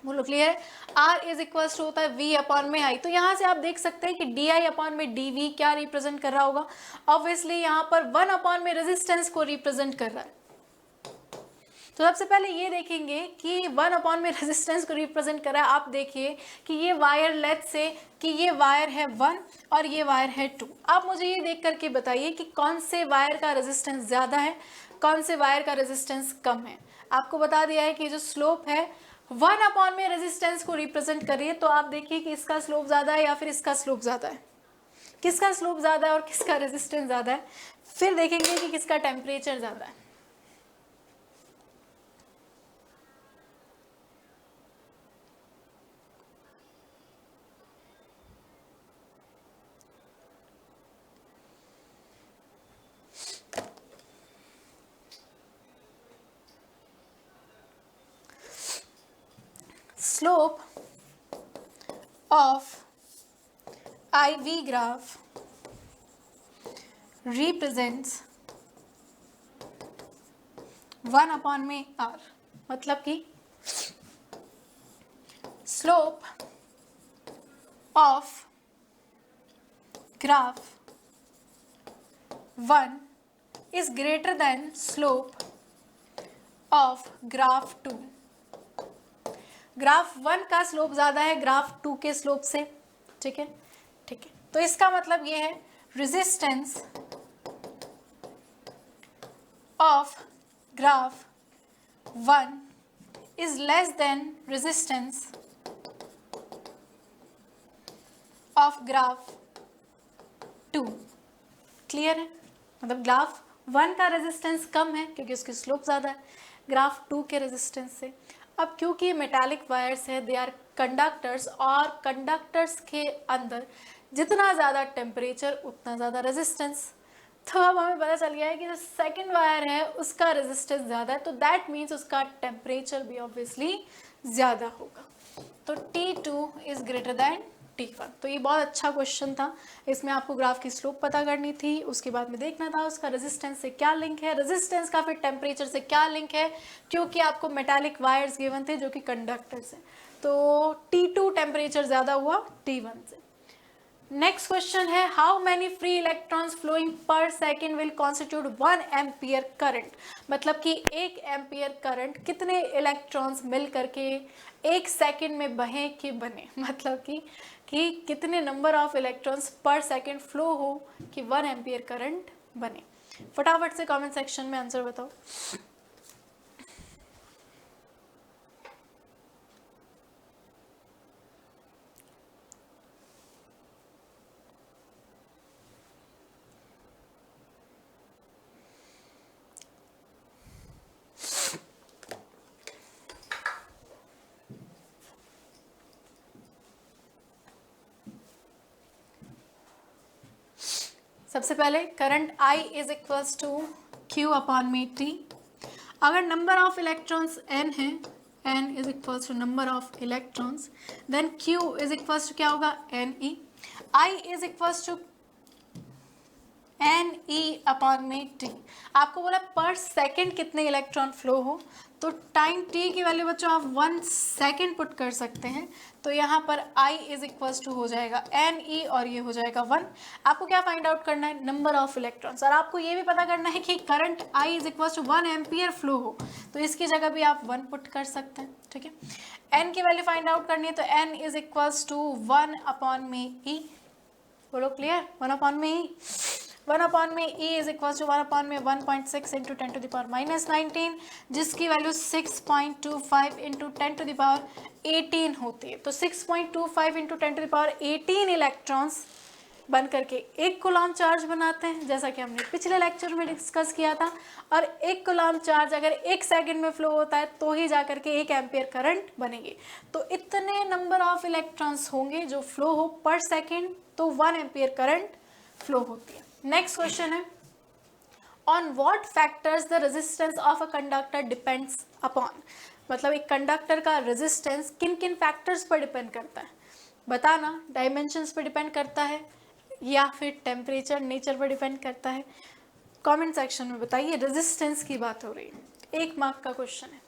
[SPEAKER 1] बोलो clear. R is equals to होता है V/I। तो यहाँ से आप देख सकते हैं कि DI/dV क्या रिप्रेजेंट कर रहा होगा। ऑब्वियसली यहाँ पर 1 में रेजिस्टेंस को रिप्रेजेंट कर रहा है। तो सबसे पहले ये देखेंगे कि 1 में रेजिस्टेंस को रिप्रेजेंट कर रहा है। आप देखिए कि ये वायर, लेट्स से कि ये वायर है 1 और ये वायर है 2। आप मुझे ये देख करके बताइए कि कौन से वायर का रेजिस्टेंस ज़्यादा है, कौन से वायर का रेजिस्टेंस कम है। आपको बता दिया है कि जो स्लोप है 1 में रेजिस्टेंस को रिप्रेजेंट कर रही है। तो आप देखिए कि इसका स्लोप ज़्यादा है या फिर इसका स्लोप ज़्यादा है, किसका स्लोप ज़्यादा है और किसका रेजिस्टेंस ज़्यादा है। फिर देखेंगे कि किसका टेम्परेचर ज़्यादा है। Slope of IV graph represents 1/R। मतलब कि slope of graph 1 is greater than slope of graph 2। Graph 1 का स्लोप ज़्यादा है ग्राफ 2 के स्लोप से। ठीक है, ठीक है। तो इसका मतलब ये है resistance of graph 1 is less than resistance of graph 2। Clear है। मतलब ग्राफ 1 का रेजिस्टेंस कम है क्योंकि उसकी स्लोप ज़्यादा है ग्राफ 2 के रेजिस्टेंस से। अब क्योंकि ये मेटालिक वायर्स है, दे आर कंडक्टर्स, और कंडक्टर्स के अंदर जितना ज़्यादा टेम्परेचर उतना ज़्यादा रेजिस्टेंस। तो अब हमें पता चल गया है कि जो सेकंड वायर है उसका रेजिस्टेंस ज़्यादा है, तो दैट मीन्स उसका टेम्परेचर भी ऑब्वियसली ज़्यादा होगा। तो T2 is greater than T1। तो ये बहुत अच्छा क्वेश्चन था। इसमें आपको ग्राफ की स्लोप पता करनी थी, उसके बाद में देखना था उसका रेजिस्टेंस से क्या लिंक है, रेजिस्टेंस का फिर टेम्परेचर से क्या लिंक है, क्योंकि आपको मेटालिक वायर्स गिवन थे जो कि कंडक्टर्स हैं। तो T2 टेम्परेचर ज़्यादा हुआ T1 से। नेक्स्ट क्वेश्चन है how many free electrons flowing per second will constitute 1 ampere current. मतलब कि 1 एम्पियर करंट कितने इलेक्ट्रॉन्स मिल करके 1 सेकेंड में बहे कि बने। मतलब कि कितने नंबर ऑफ इलेक्ट्रॉन्स पर सेकेंड फ्लो हो कि 1 एम्पियर करंट बने। फटाफट से कमेंट सेक्शन में आंसर बताओ। सबसे पहले current I is equals to Q/T। अगर नंबर ऑफ इलेक्ट्रॉन्स n है, n is equals to number of electrons, then Q is equals to क्या होगा Ne। I is equals to Ne/T। आपको बोला पर सेकेंड कितने इलेक्ट्रॉन फ्लो हो, तो टाइम t की वैल्यू बच्चों आप 1 सेकेंड पुट कर सकते हैं। तो यहाँ पर I इज इक्वल्स टू हो जाएगा Ne और ये हो जाएगा 1। आपको क्या फाइंड आउट करना है, नंबर ऑफ इलेक्ट्रॉन्स। और आपको ये भी पता करना है कि current I is equals to 1 ampere flow हो, तो इसकी जगह भी आप 1 पुट कर सकते हैं। ठीक है, n की वैल्यू फाइंड आउट करनी है, तो n is equals to 1/E। बोलो clear, 1/E। 1/E is equal to 1/1.6 into 10 to the power -19, जिसकी वैल्यू 6.25 इंटू 10 टू द पावर 18 होती है। तो 6.25 into 10 to the power 18 electrons बन करके 1 कूलम चार्ज बनाते हैं, जैसा कि हमने पिछले लेक्चर में डिस्कस किया था। और 1 कूलम चार्ज अगर 1 सेकंड में फ्लो होता है तो ही जा करके 1 एम्पियर करंट बनेगी। तो इतने नंबर ऑफ इलेक्ट्रॉन्स होंगे जो फ्लो हो पर सेकेंड, तो 1 एम्पियर करंट फ्लो होती है। नेक्स्ट क्वेश्चन है, on what factors the resistance of a conductor depends upon. मतलब एक कंडक्टर का रेजिस्टेंस किन किन फैक्टर्स पर डिपेंड करता है, बताना। डायमेंशंस पर डिपेंड करता है या फिर टेम्परेचर नेचर पर डिपेंड करता है, कमेंट सेक्शन में बताइए। रेजिस्टेंस की बात हो रही है, 1 मार्क का क्वेश्चन है।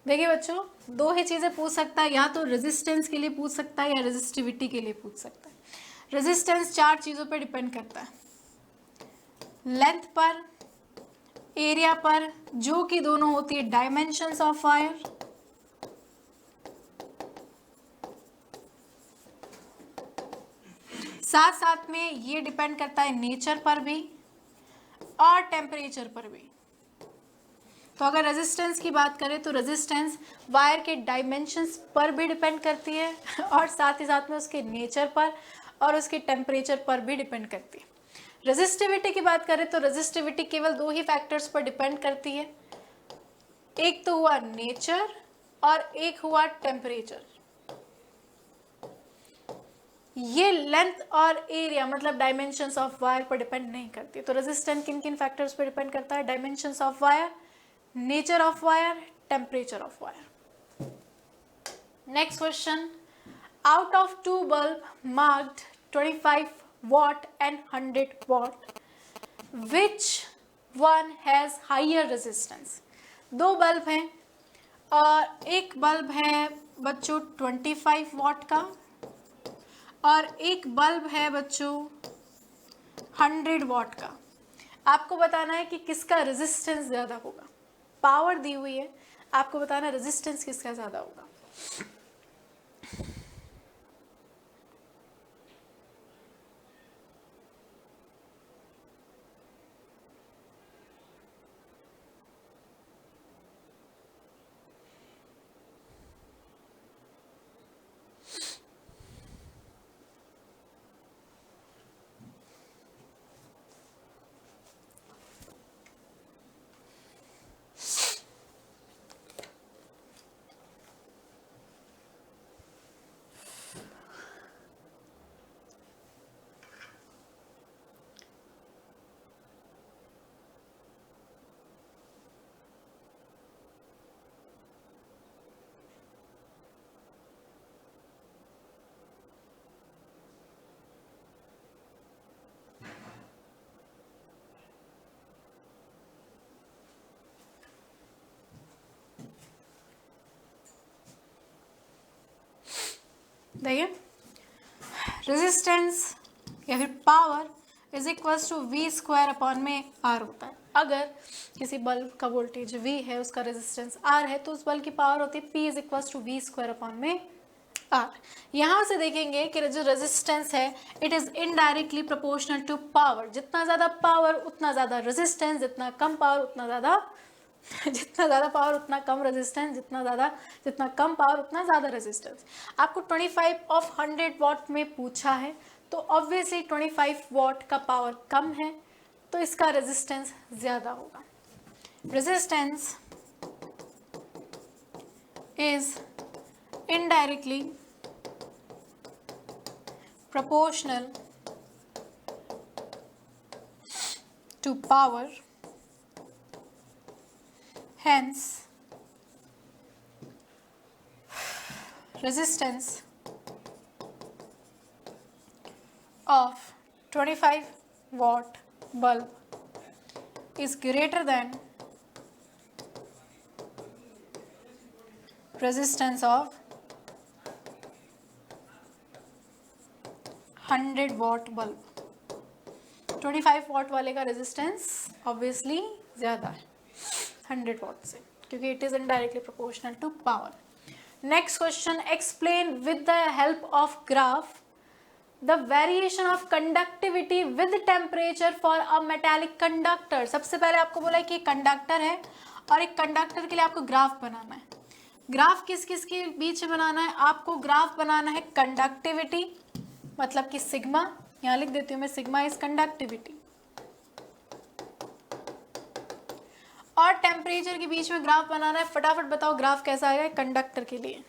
[SPEAKER 1] देखिए बच्चों, 2 ही चीज़ें पूछ सकता है, या तो रेजिस्टेंस के लिए पूछ सकता है या रेजिस्टिविटी के लिए पूछ सकता है। रेजिस्टेंस 4 चीज़ों पर डिपेंड करता है, लेंथ पर, एरिया पर, जो कि दोनों होती है डायमेंशंस ऑफ वायर, साथ साथ में ये डिपेंड करता है नेचर पर भी और टेम्परेचर पर भी। तो अगर रेजिस्टेंस की बात करें तो रेजिस्टेंस वायर के डायमेंशंस पर भी डिपेंड करती है और साथ ही साथ में उसके नेचर पर और उसके टेम्परेचर पर भी डिपेंड करती है। रेजिस्टिविटी की बात करें तो रेजिस्टिविटी केवल 2 ही फैक्टर्स पर डिपेंड करती है, एक तो हुआ नेचर और एक हुआ टेम्परेचर। ये लेंथ और एरिया मतलब डायमेंशंस ऑफ वायर पर डिपेंड नहीं करती। तो रेजिस्टेंस किन किन फैक्टर्स पर डिपेंड करता है, dimensions of wire, nature of wire, temperature of wire. Next question, out of 2 bulb marked 25 watt and 100 watt, which one has higher resistance। 2 bulb हैं और एक बल्ब है बच्चों 25 वाट का और एक बल्ब है बच्चों 100 वाट का। आपको बताना है कि किसका रेजिस्टेंस ज़्यादा होगा। पावर दी हुई है, आपको बताना रेजिस्टेंस किसका ज़्यादा होगा। देखिए, रेजिस्टेंस या फिर power is equals to V square upon में आर होता है। अगर किसी बल्ब का वोल्टेज V है, उसका रेजिस्टेंस R है, तो उस बल्ब की पावर होती है P is equals to V square upon में R। यहाँ से देखेंगे कि जो रेजिस्टेंस है it is indirectly proportional to power. जितना ज़्यादा पावर उतना ज़्यादा रेजिस्टेंस, जितना कम पावर उतना ज़्यादा पावर उतना कम रेजिस्टेंस, जितना कम पावर उतना ज़्यादा रेजिस्टेंस। आपको 25 ऑफ 100 वाट में पूछा है, तो ऑब्वियसली 25 वाट का पावर कम है, तो इसका रेजिस्टेंस ज़्यादा होगा। Resistance is indirectly proportional to power, hence resistance of 25 watt bulb is greater than resistance of 100 watt bulb। 25 watt वाले का रेजिस्टेंस ऑब्वियसली ज़्यादा है 100 watt से, क्योंकि it is indirectly proportional to power. Next question, explain with the help of graph the variation of conductivity with temperature for a metallic conductor. सबसे पहले आपको बोला है कि कंडक्टर है और एक कंडक्टर के लिए आपको ग्राफ बनाना है। ग्राफ किस किस के बीच में बनाना है? आपको ग्राफ बनाना है कंडक्टिविटी, मतलब कि सिग्मा, यहाँ लिख देती हूँ मैं, सिग्मा इज कंडक्टिविटी, और टेम्परेचर के बीच में ग्राफ बनाना है। फटाफट बताओ ग्राफ कैसा आएगा कंडक्टर के लिए?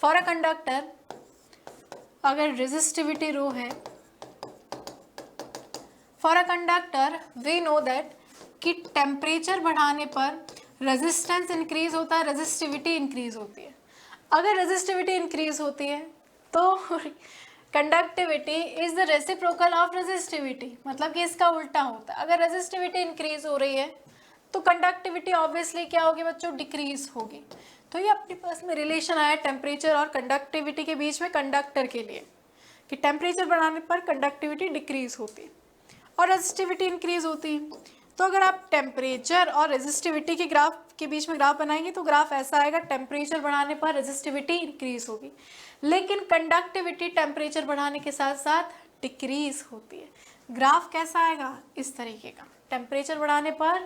[SPEAKER 1] फॉर अ कंडक्टर अगर रेजिस्टिविटी रो है, for a conductor we know that कि टेम्परेचर बढ़ाने पर रेजिस्टेंस इंक्रीज होता है, रेजिस्टिविटी इंक्रीज होती है। अगर रेजिस्टिविटी इंक्रीज होती है तो conductivity is the reciprocal of resistivity, मतलब कि इसका उल्टा होता है। अगर रेजिस्टिविटी इंक्रीज हो रही है तो कंडक्टिविटी ऑब्वियसली क्या होगी बच्चों? डिक्रीज होगी। तो ये अपने पास में रिलेशन आया टेम्परेचर और कंडक्टिविटी के बीच में कंडक्टर के लिए, कि टेम्परेचर बढ़ाने पर कंडक्टिविटी डिक्रीज होती है और रेजिस्टिविटी इंक्रीज होती है। तो अगर आप टेम्परेचर और रेजिस्टिविटी के ग्राफ के बीच में ग्राफ बनाएंगे तो ग्राफ ऐसा आएगा, टेम्परेचर बढ़ाने पर रेजिस्टिविटी इंक्रीज होगी, लेकिन कंडक्टिविटी टेम्परेचर बढ़ाने के साथ साथ डिक्रीज होती है। ग्राफ कैसा आएगा? इस तरीके का, टेम्परेचर बढ़ाने पर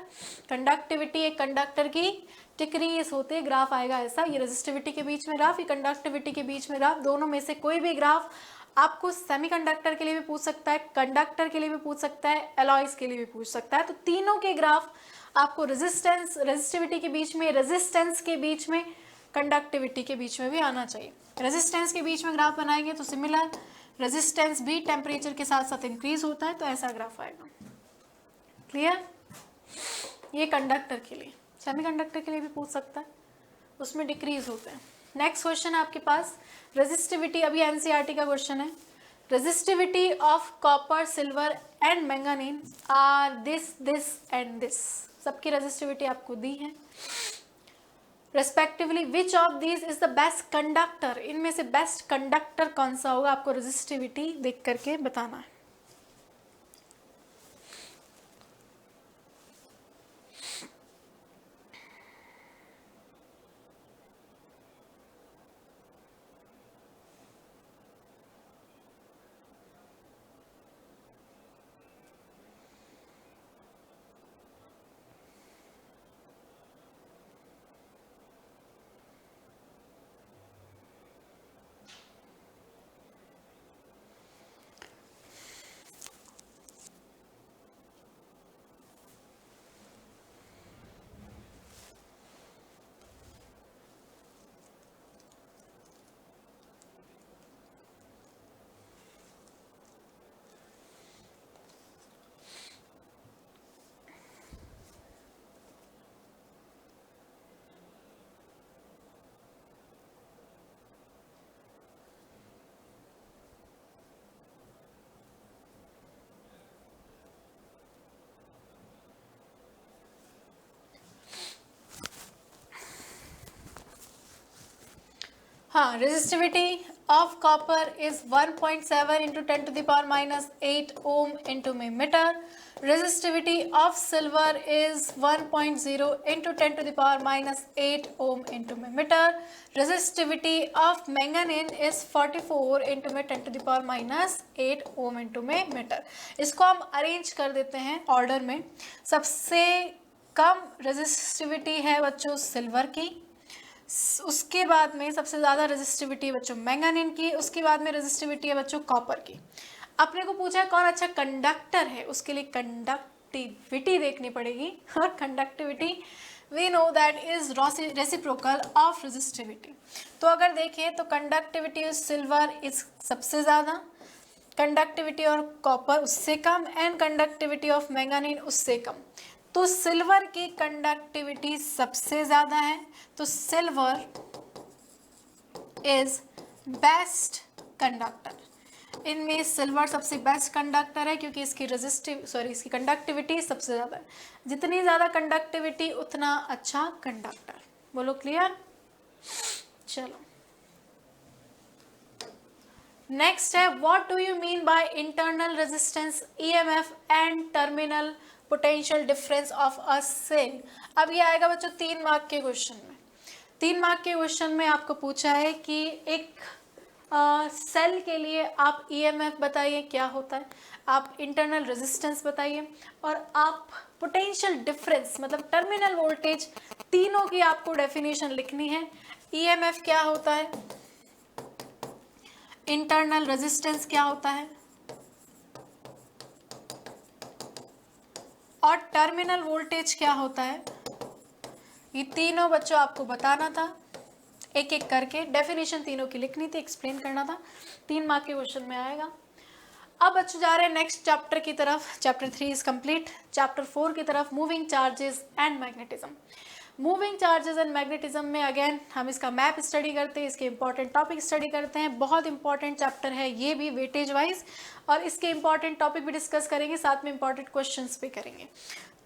[SPEAKER 1] कंडक्टिविटी एक कंडक्टर की डिक्रीज होते ग्राफ आएगा ऐसा। ये रेजिस्टिविटी के बीच में ग्राफ, ये कंडक्टिविटी के बीच में ग्राफ, दोनों में से कोई भी ग्राफ आपको सेमीकंडक्टर के लिए भी पूछ सकता है, कंडक्टर के लिए भी पूछ सकता है, एलॉयज के लिए भी पूछ सकता है। तो तीनों के ग्राफ आपको रेजिस्टेंस, रेजिस्टिविटी के बीच में, रेजिस्टेंस के बीच में, कंडक्टिविटी के बीच में भी आना चाहिए। रेजिस्टेंस के बीच में ग्राफ बनाएंगे तो सिमिलर, रेजिस्टेंस भी टेम्परेचर के साथ साथ इंक्रीज होता है, तो ऐसा ग्राफ आएगा। क्लियर? ये कंडक्टर के लिए, सेमीकंडक्टर के लिए भी पूछ सकता है, उसमें डिक्रीज होते हैं। नेक्स्ट क्वेश्चन है आपके पास रेजिस्टिविटी, अभी एनसीईआरटी का क्वेश्चन है। Resistivity of copper, silver and manganese are this and this. सबकी रेजिस्टिविटी आपको दी है respectively. Which of these is the best conductor? इनमें से बेस्ट कंडक्टर कौन सा होगा आपको रेजिस्टिविटी देख करके बताना है। हाँ, resistivity of copper is 1.7 × 10⁻⁸ ohm into metre. resistivity of silver is 1.0 into 10 to the power minus 8 ohm into meter. Resistivity of manganese is 44 into 10 to the power minus 8 ohm into meter. इसको हम arrange कर देते हैं order में. सबसे कम resistivity है बच्चों silver की, उसके बाद में सबसे ज़्यादा रेजिस्टिविटी है बच्चों मैंगानीज की, उसके बाद में रेजिस्टिविटी है बच्चों कॉपर की. अपने को पूछा है कौन अच्छा कंडक्टर है, उसके लिए कंडक्टिविटी देखनी पड़ेगी. और conductivity we know that is reciprocal of resistivity. तो अगर देखें तो कंडक्टिविटी ऑफ सिल्वर इज सबसे ज़्यादा, कंडक्टिविटी और कॉपर उससे कम, एंड कंडक्टिविटी ऑफ मैंगानीज उससे कम. तो सिल्वर की कंडक्टिविटी सबसे ज़्यादा है, तो सिल्वर इज बेस्ट कंडक्टर. इनमें सिल्वर सबसे बेस्ट कंडक्टर है क्योंकि इसकी कंडक्टिविटी सबसे ज़्यादा है. जितनी ज़्यादा कंडक्टिविटी उतना अच्छा कंडक्टर. बोलो क्लियर. चलो नेक्स्ट है what do you mean by internal resistance, EMF and terminal potential difference of a cell. अब ये आएगा बच्चों 3 मार्क के क्वेश्चन में. 3 मार्क के क्वेश्चन में आपको पूछा है कि एक सेल के लिए आप ईएमएफ बताइए क्या होता है, आप इंटरनल रेजिस्टेंस बताइए, और आप पोटेंशियल डिफरेंस मतलब टर्मिनल वोल्टेज, तीनों की आपको डेफिनेशन लिखनी है. ईएमएफ क्या होता है, इंटरनल रेजिस्टेंस क्या होता है, और टर्मिनल वोल्टेज क्या होता है. ये तीनों बच्चों आपको बताना था, एक एक करके डेफिनेशन तीनों की लिखनी थी, एक्सप्लेन करना था. 3 मार्क के क्वेश्चन में आएगा. अब बच्चों जा रहे हैं नेक्स्ट चैप्टर की तरफ. Chapter 3 is complete. चैप्टर 4 की तरफ, moving charges and magnetism. Moving charges and magnetism में अगेन हम इसका मैप स्टडी करते हैं, इसके इंपॉर्टेंट टॉपिक स्टडी करते हैं. बहुत इंपॉर्टेंट चैप्टर है ये भी वेटेज वाइज, और इसके इंपॉर्टेंट टॉपिक भी डिस्कस करेंगे, साथ में इंपॉर्टेंट क्वेश्चंस भी करेंगे.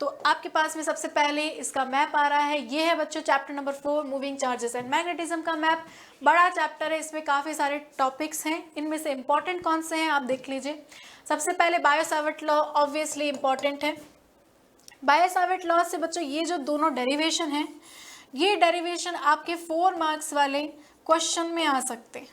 [SPEAKER 1] तो आपके पास में सबसे पहले इसका मैप आ रहा है. ये है बच्चों chapter number 4 moving charges and magnetism का मैप. बड़ा चैप्टर है, इसमें काफ़ी सारे टॉपिक्स हैं. इनमें से इंपॉर्टेंट कौन से हैं आप देख लीजिए. सबसे पहले बायो-सावर्ट लॉ ऑब्वियसली इंपॉर्टेंट है. बायो-सावर्ट लॉ से बच्चों ये जो दोनों डेरिवेशन हैं, ये डेरिवेशन आपके 4 मार्क्स वाले क्वेश्चन में आ सकते हैं.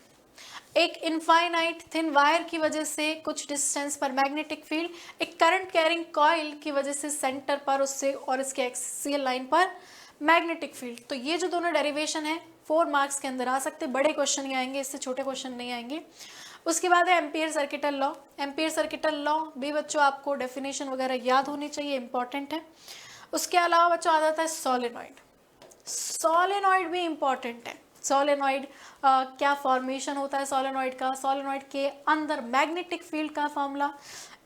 [SPEAKER 1] एक इनफाइनाइट थिन वायर की वजह से कुछ डिस्टेंस पर मैग्नेटिक फील्ड, एक करंट कैरिंग कॉइल की वजह से सेंटर पर उससे और इसके एक्सियल लाइन पर मैग्नेटिक फील्ड. तो ये जो दोनों डेरिवेशन है 4 मार्क्स के अंदर आ सकते. बड़े क्वेश्चन ही आएंगे, इससे छोटे क्वेश्चन नहीं आएंगे. उसके बाद है ampere circuital law. Ampere circuital law भी बच्चों आपको डेफिनेशन वगैरह याद होनी चाहिए, इंपॉर्टेंट है. उसके अलावा बच्चों आ जाता है सोलेनॉइड. सोलेनॉइड भी इंपॉर्टेंट है. सोलेनॉइड क्या फॉर्मेशन होता है सोलेनॉइड का, सोलेनॉइड के अंदर मैग्नेटिक फील्ड का फॉर्मूला,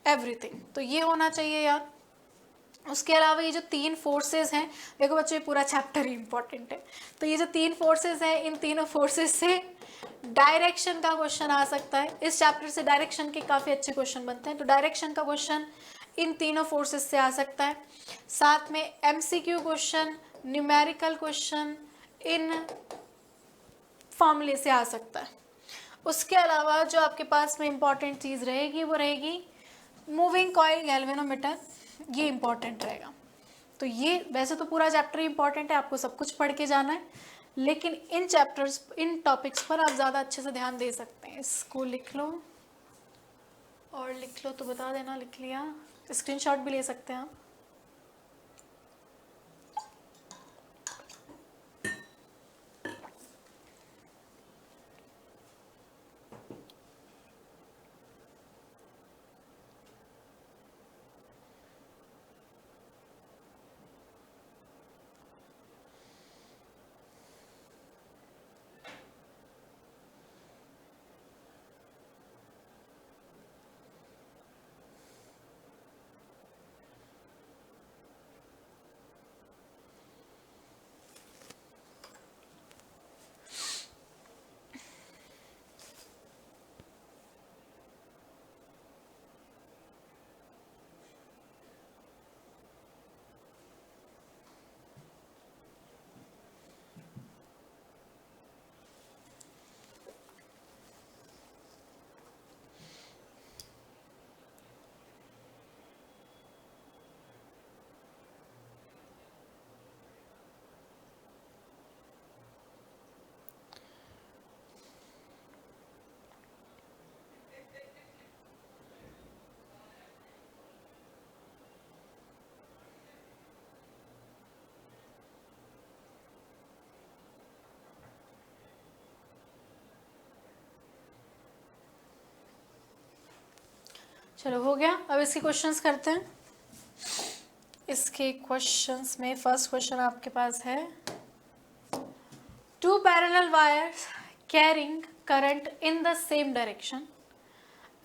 [SPEAKER 1] एवरीथिंग. तो ये होना चाहिए यार. उसके अलावा ये जो 3 फोर्सेस हैं, देखो बच्चों ये पूरा चैप्टर ही इंपॉर्टेंट है. तो ये जो 3 फोर्सेस हैं, इन तीनों फोर्सेस से डायरेक्शन का क्वेश्चन आ सकता है. इस चैप्टर से डायरेक्शन के काफ़ी अच्छे क्वेश्चन बनते हैं. तो डायरेक्शन का क्वेश्चन इन तीनों फोर्सेस से आ सकता है. साथ में MCQ question, numerical question in फॉर्मूले से आ सकता है. उसके अलावा जो आपके पास में इंपॉर्टेंट चीज़ रहेगी वो रहेगी मूविंग कॉइल गैल्वेनोमीटर. ये इंपॉर्टेंट रहेगा. तो ये वैसे तो पूरा चैप्टर ही इंपॉर्टेंट है, आपको सब कुछ पढ़ के जाना है, लेकिन इन चैप्टर्स इन टॉपिक्स पर आप ज़्यादा अच्छे से ध्यान दे सकते हैं. इसको लिख लो, और लिख लो तो बता देना. लिख लिया, स्क्रीनशॉट भी ले सकते हैं आप. चलो हो गया। अब इसके क्वेश्चंस करते हैं। इसके क्वेश्चंस में फर्स्ट क्वेश्चन आपके पास है, two parallel wires carrying current in the same direction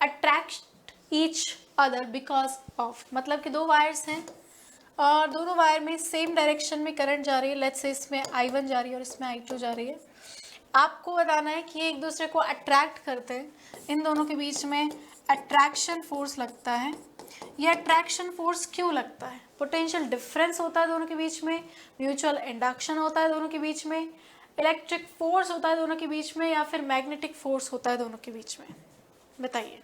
[SPEAKER 1] attract each other because of, मतलब कि दो वायर्स हैं और दोनों वायर में सेम डायरेक्शन में करंट जा रही है। लेट्स से इसमें I1 जा रही है और इसमें I2 जा रही है। आपको बताना है कि ये एक दूसरे को अट्रैक्ट करते हैं, इन दोनों के बीच में अट्रैक्शन फोर्स लगता है। ये अट्रैक्शन फोर्स क्यों लगता है? पोटेंशियल डिफरेंस होता है दोनों के बीच में, म्यूचुअल इंडक्शन होता है दोनों के बीच में, इलेक्ट्रिक फोर्स होता है दोनों के बीच में, या फिर मैग्नेटिक फोर्स होता है दोनों के बीच में? बताइए।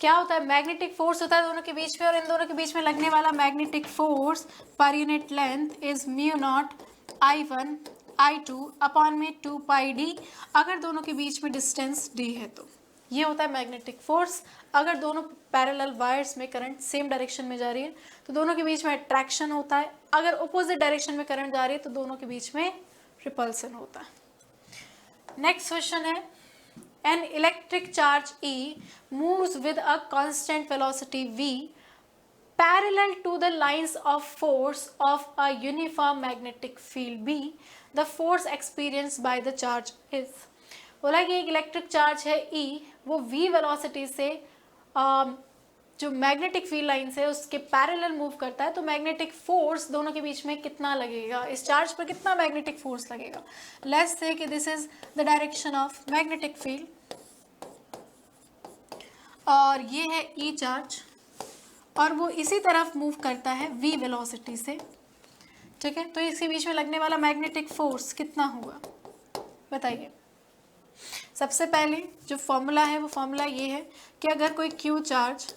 [SPEAKER 1] क्या होता है? मैग्नेटिक फोर्स होता है दोनों के बीच में, और इन दोनों के बीच में लगने वाला magnetic force per unit length is mu naught I1 I2 upon में 2 पाई d, अगर दोनों के बीच में डिस्टेंस d है तो। ये होता है मैग्नेटिक फोर्स। अगर दोनों पैरेलल वायर्स में करंट सेम डायरेक्शन में जा रही है तो दोनों के बीच में अट्रैक्शन होता है, अगर अपोजिट डायरेक्शन में करंट जा रही है तो दोनों के बीच में रिपल्सन होता है। नेक्स्ट क्वेश्चन है, an electric charge E moves with a constant velocity V parallel to the lines of force of a uniform magnetic field B. The force experienced by the charge is, बोला कि एक electric charge है E, वो V velocity से जो magnetic field line है उसके parallel move करता है, तो मैग्नेटिक फोर्स दोनों के बीच में कितना लगेगा, इस चार्ज पर कितना मैग्नेटिक फोर्स लगेगा? लेट्स से कि this is the direction of magnetic field और ये है ई चार्ज और वो इसी तरफ मूव करता है वी वेलोसिटी से, ठीक है। तो इसके बीच में लगने वाला मैग्नेटिक फोर्स कितना होगा बताइए। सबसे पहले जो फॉर्मूला है वो फॉर्मूला ये है कि अगर कोई क्यू चार्ज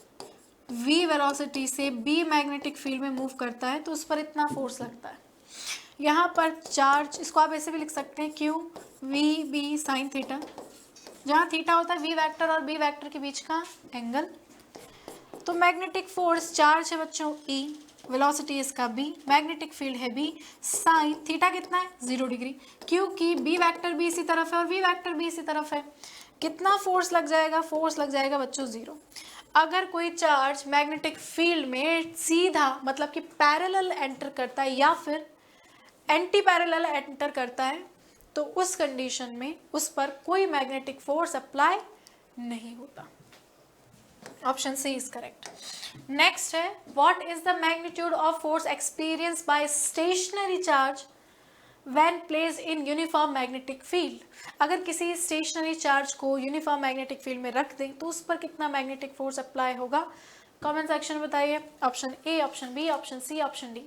[SPEAKER 1] वी वेलोसिटी से बी मैग्नेटिक फील्ड में मूव करता है तो उस पर इतना फोर्स लगता है। यहाँ पर चार्ज, इसको आप ऐसे भी लिख सकते हैं Q V B sine theta, जहाँ थीटा होता है वी वेक्टर और बी वेक्टर के बीच का एंगल। तो मैग्नेटिक फोर्स चार्ज है बच्चों ई, वेलोसिटी इसका बी, मैग्नेटिक फील्ड है बी, साइन थीटा कितना है 0 डिग्री, क्योंकि बी वेक्टर भी इसी तरफ है और वी वेक्टर भी इसी तरफ है। कितना फोर्स लग जाएगा? फोर्स लग जाएगा बच्चों 0। अगर कोई चार्ज मैग्नेटिक फील्ड में सीधा मतलब कि पैरेलल एंटर करता है या फिर एंटी पैरेलल एंटर करता है तो उस कंडीशन में उस पर कोई मैग्नेटिक फोर्स अप्लाई नहीं होता। Option C is correct. Next है, what is the magnitude of force experience by stationary charge when placed in uniform magnetic field? अगर किसी स्टेशनरी चार्ज को यूनिफॉर्म मैग्नेटिक फील्ड में रख दें तो उस पर कितना मैग्नेटिक फोर्स अप्लाई होगा? कमेंट सेक्शन में बताइए। Option A, option B, option C, option D.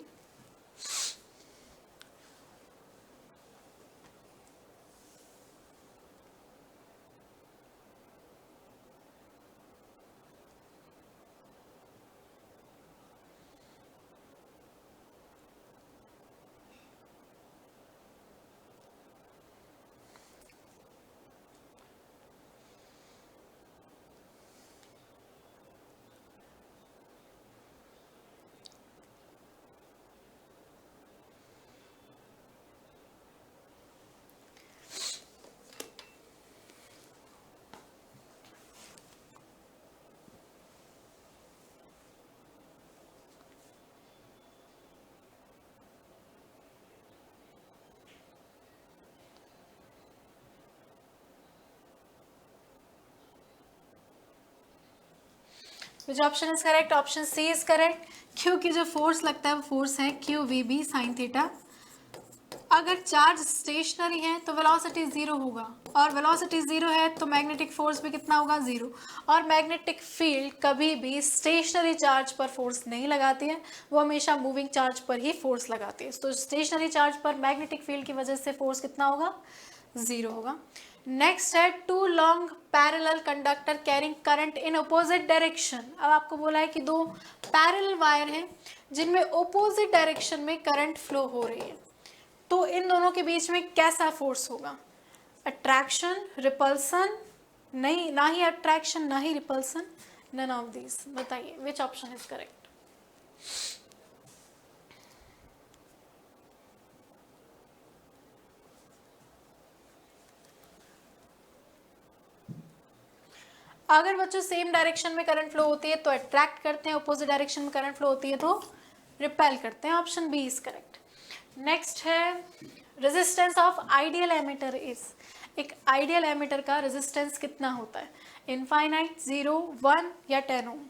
[SPEAKER 1] Which option is correct? Option C is correct, क्योंकि जो फोर्स लगता है वो फोर्स है Q V B sine theta. अगर चार्ज स्टेशनरी है तो वेलोसिटी जीरो होगा, और वेलोसिटी जीरो है तो मैग्नेटिक फोर्स भी कितना होगा? जीरो। और मैग्नेटिक फील्ड कभी भी स्टेशनरी चार्ज पर फोर्स नहीं लगाती है, वो हमेशा मूविंग चार्ज पर ही फोर्स लगाती है। तो स्टेशनरी चार्ज पर मैग्नेटिक फील्ड की वजह से फोर्स कितना होगा? जीरो होगा। नेक्स्ट है two long parallel conductor carrying current in opposite direction. अब आपको बोला है कि दो पैरेलल वायर हैं जिनमें अपोजिट डायरेक्शन में करंट फ्लो हो रही है, तो इन दोनों के बीच में कैसा फोर्स होगा? Attraction, repulsion? नहीं, ना ही अट्रैक्शन ना ही रिपल्सन, नन ऑफ दीज। बताइए विच ऑप्शन इज करेक्ट? अगर बच्चों सेम डायरेक्शन में करंट फ्लो होती है तो अट्रैक्ट करते हैं, अपोजिट डायरेक्शन में करंट फ्लो होती है तो रिपेल करते हैं। Option B is correct. Next है resistance of ideal ammeter is. एक आइडियल एमीटर का रेजिस्टेंस कितना होता है? इनफाइनाइट, 0, 1 या 10 ओम?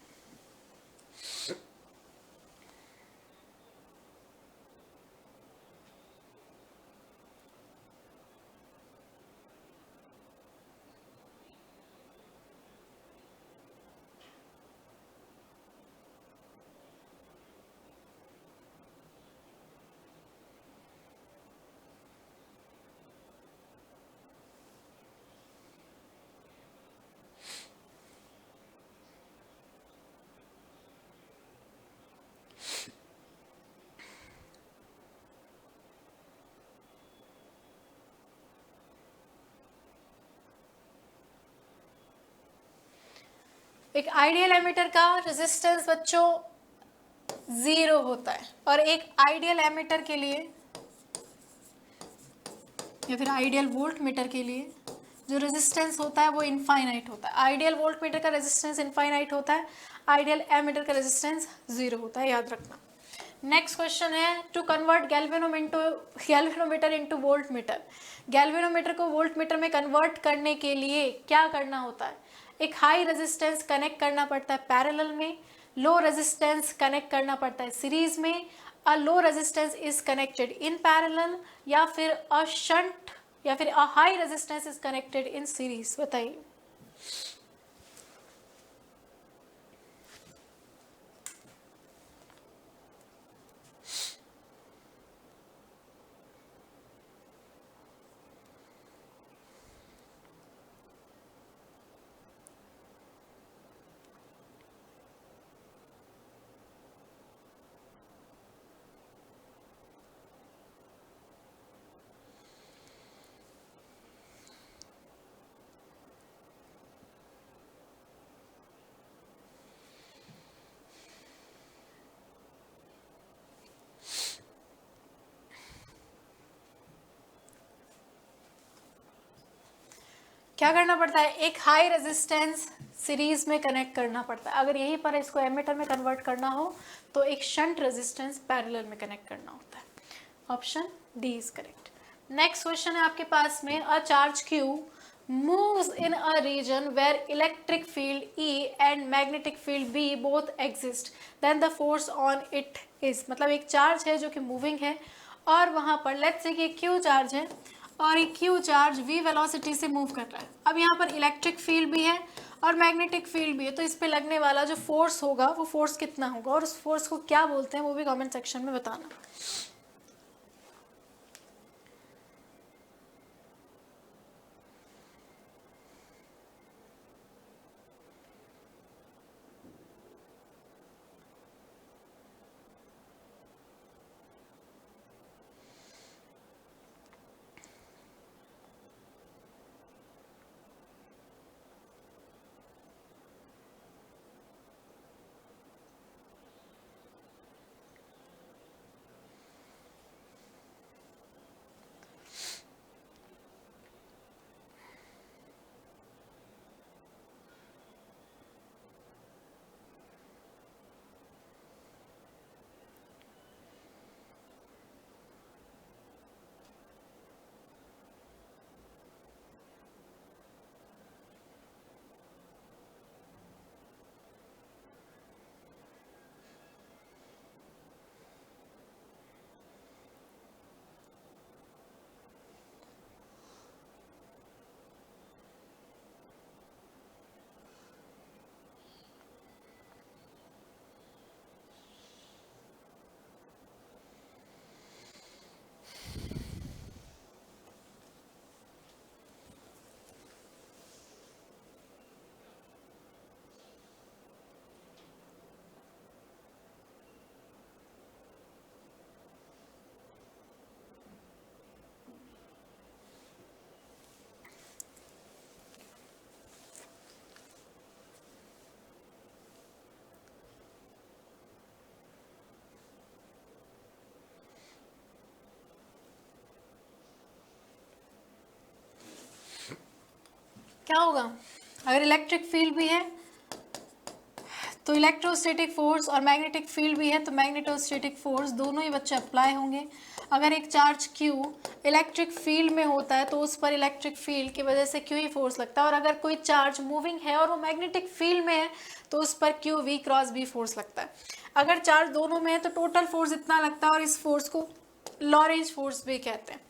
[SPEAKER 1] एक आइडियल एमीटर का रेजिस्टेंस बच्चों 0 होता है, और एक आइडियल एमीटर के लिए या फिर आइडियल वोल्ट मीटर के लिए जो रेजिस्टेंस होता है वो इनफाइनाइट होता है। आइडियल वोल्ट मीटर का रेजिस्टेंस इनफाइनाइट होता है, आइडियल एमीटर का रेजिस्टेंस 0 होता है, याद रखना। नेक्स्ट क्वेश्चन है to convert galvanometer into voltmeter. Galvanometer को वोल्ट मीटर में कन्वर्ट करने के लिए क्या करना होता है? एक हाई रेजिस्टेंस कनेक्ट करना पड़ता है पैरेलल में, लो रेजिस्टेंस कनेक्ट करना पड़ता है सीरीज में, a low resistance is connected in parallel, या फिर अ शंट, या फिर a high resistance is connected in series. बताइए। क्या करना पड़ता है? एक हाई रेजिस्टेंस सीरीज में कनेक्ट करना पड़ता है। अगर यहीं पर इसको एमीटर में कन्वर्ट करना हो तो एक शंट रेजिस्टेंस पैरेलल में कनेक्ट करना होता है। Option D is correct. Next question है आपके पास में, a charge Q moves in a region where electric field E and magnetic field B both exist, then the force on it is। मतलब एक चार्ज है जो कि मूविंग है, और वहां पर लेट्स से कि क्यू चार्ज है और एक क्यू चार्ज v वेलोसिटी से मूव कर रहा है। अब यहाँ पर इलेक्ट्रिक फील्ड भी है और मैग्नेटिक फील्ड भी है, तो इस पे लगने वाला जो फोर्स होगा वो फोर्स कितना होगा, और उस फोर्स को क्या बोलते हैं वो भी कमेंट सेक्शन में बताना। क्या होगा, अगर इलेक्ट्रिक फील्ड भी है तो इलेक्ट्रोस्टैटिक फोर्स और मैग्नेटिक फील्ड भी है तो मैग्नेटोस्टैटिक फोर्स, दोनों ही बच्चे अप्लाई होंगे। अगर एक चार्ज Q इलेक्ट्रिक फील्ड में होता है तो उस पर इलेक्ट्रिक फील्ड की वजह से Q ही फोर्स लगता है, और अगर कोई चार्ज मूविंग है और वो मैग्नेटिक फील्ड में है तो उस पर Q V cross B force लगता है। अगर चार्ज दोनों में है तो टोटल फोर्स इतना लगता है, और इस फोर्स को लॉरेंज फोर्स भी कहते हैं।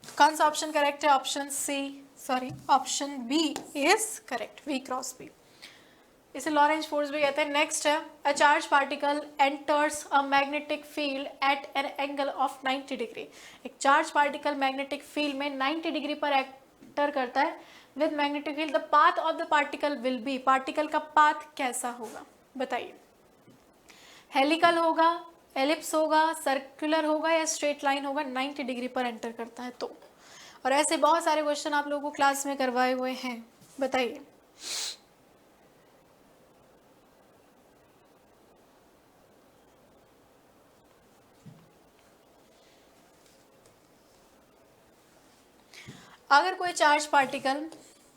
[SPEAKER 1] कौन सा ऑप्शन करेक्ट है, option B is correct, V cross B, इसे लॉरेंज फोर्स भी कहते हैं। नेक्स्ट है, a charge particle enters a magnetic field at an angle of 90 degree. एक चार्ज पार्टिकल मैग्नेटिक फील्ड में 90 डिग्री पर एंटर करता है with magnetic field, the path of the particle will be, particle का पाथ कैसा होगा बताइए, हेलिकल होगा, एलिप्स होगा, सर्कुलर होगा या स्ट्रेट लाइन होगा, 90 डिग्री पर एंटर करता है तो। और ऐसे बहुत सारे क्वेश्चन आप लोगों को क्लास में करवाए हुए हैं, बताइए। अगर कोई charge particle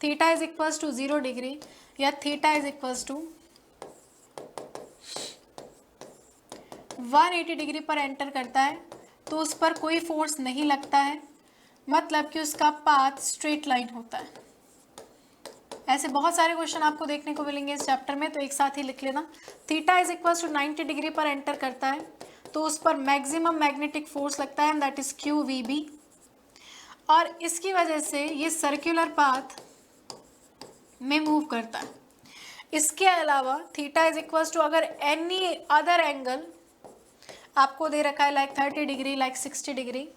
[SPEAKER 1] theta is equals to 0 degree या theta is equals to 180 degree पर एंटर करता है तो उस पर कोई फोर्स नहीं लगता है, मतलब कि उसका पाथ स्ट्रेट लाइन होता है। ऐसे बहुत सारे क्वेश्चन आपको देखने को मिलेंगे इस चैप्टर में, तो एक साथ ही लिख लेना। Theta is equals to 90 degree पर एंटर करता है तो उस पर मैक्सिमम मैग्नेटिक फोर्स लगता है, दैट इज QVB, और इसकी वजह से ये सर्कुलर पाथ में मूव करता है। इसके अलावा थीटा इज इक्वल्स टू, अगर एनी अदर एंगल आपको दे रखा है लाइक 30 डिग्री, लाइक 60 डिग्री,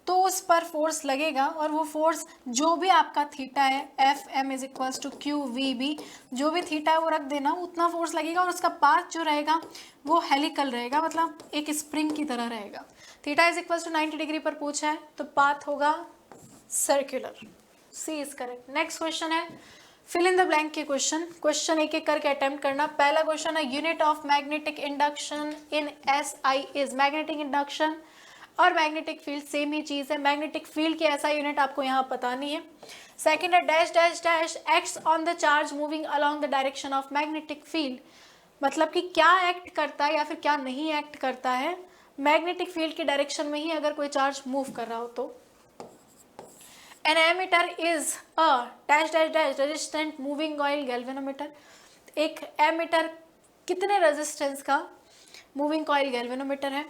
[SPEAKER 1] तो उस पर फोर्स लगेगा, और वो फोर्स जो भी आपका थीटा है, FM is equals to QVB, जो भी थीटा है वो रख देना, उतना फोर्स लगेगा, और उसका पाथ जो रहेगा वो हेलिकल रहेगा, मतलब एक स्प्रिंग की तरह रहेगा। Theta is equals to 90 degree पर पूछा है तो पाथ होगा circular, C is correct. Next question है फिल इन द ब्लैंक के क्वेश्चन एक एक करके अटेम्प्ट करना। पहला क्वेश्चन है unit of magnetic induction in SI is, magnetic induction और मैग्नेटिक फील्ड सेम ही चीज है, मैग्नेटिक फील्ड की SI यूनिट आपको यहाँ बतानी है। सेकंड है dash dash dash acts on the charge moving along the direction of magnetic field, मतलब कि क्या एक्ट करता है या फिर क्या नहीं एक्ट करता है मैग्नेटिक फील्ड की डायरेक्शन में ही अगर कोई चार्ज मूव कर रहा हो तो। An ammeter is a dash dash dash resistant moving coil galvanometer, एक एमीटर कितने रेजिस्टेंस का मूविंग कॉइल गैल्वेनोमीटर है।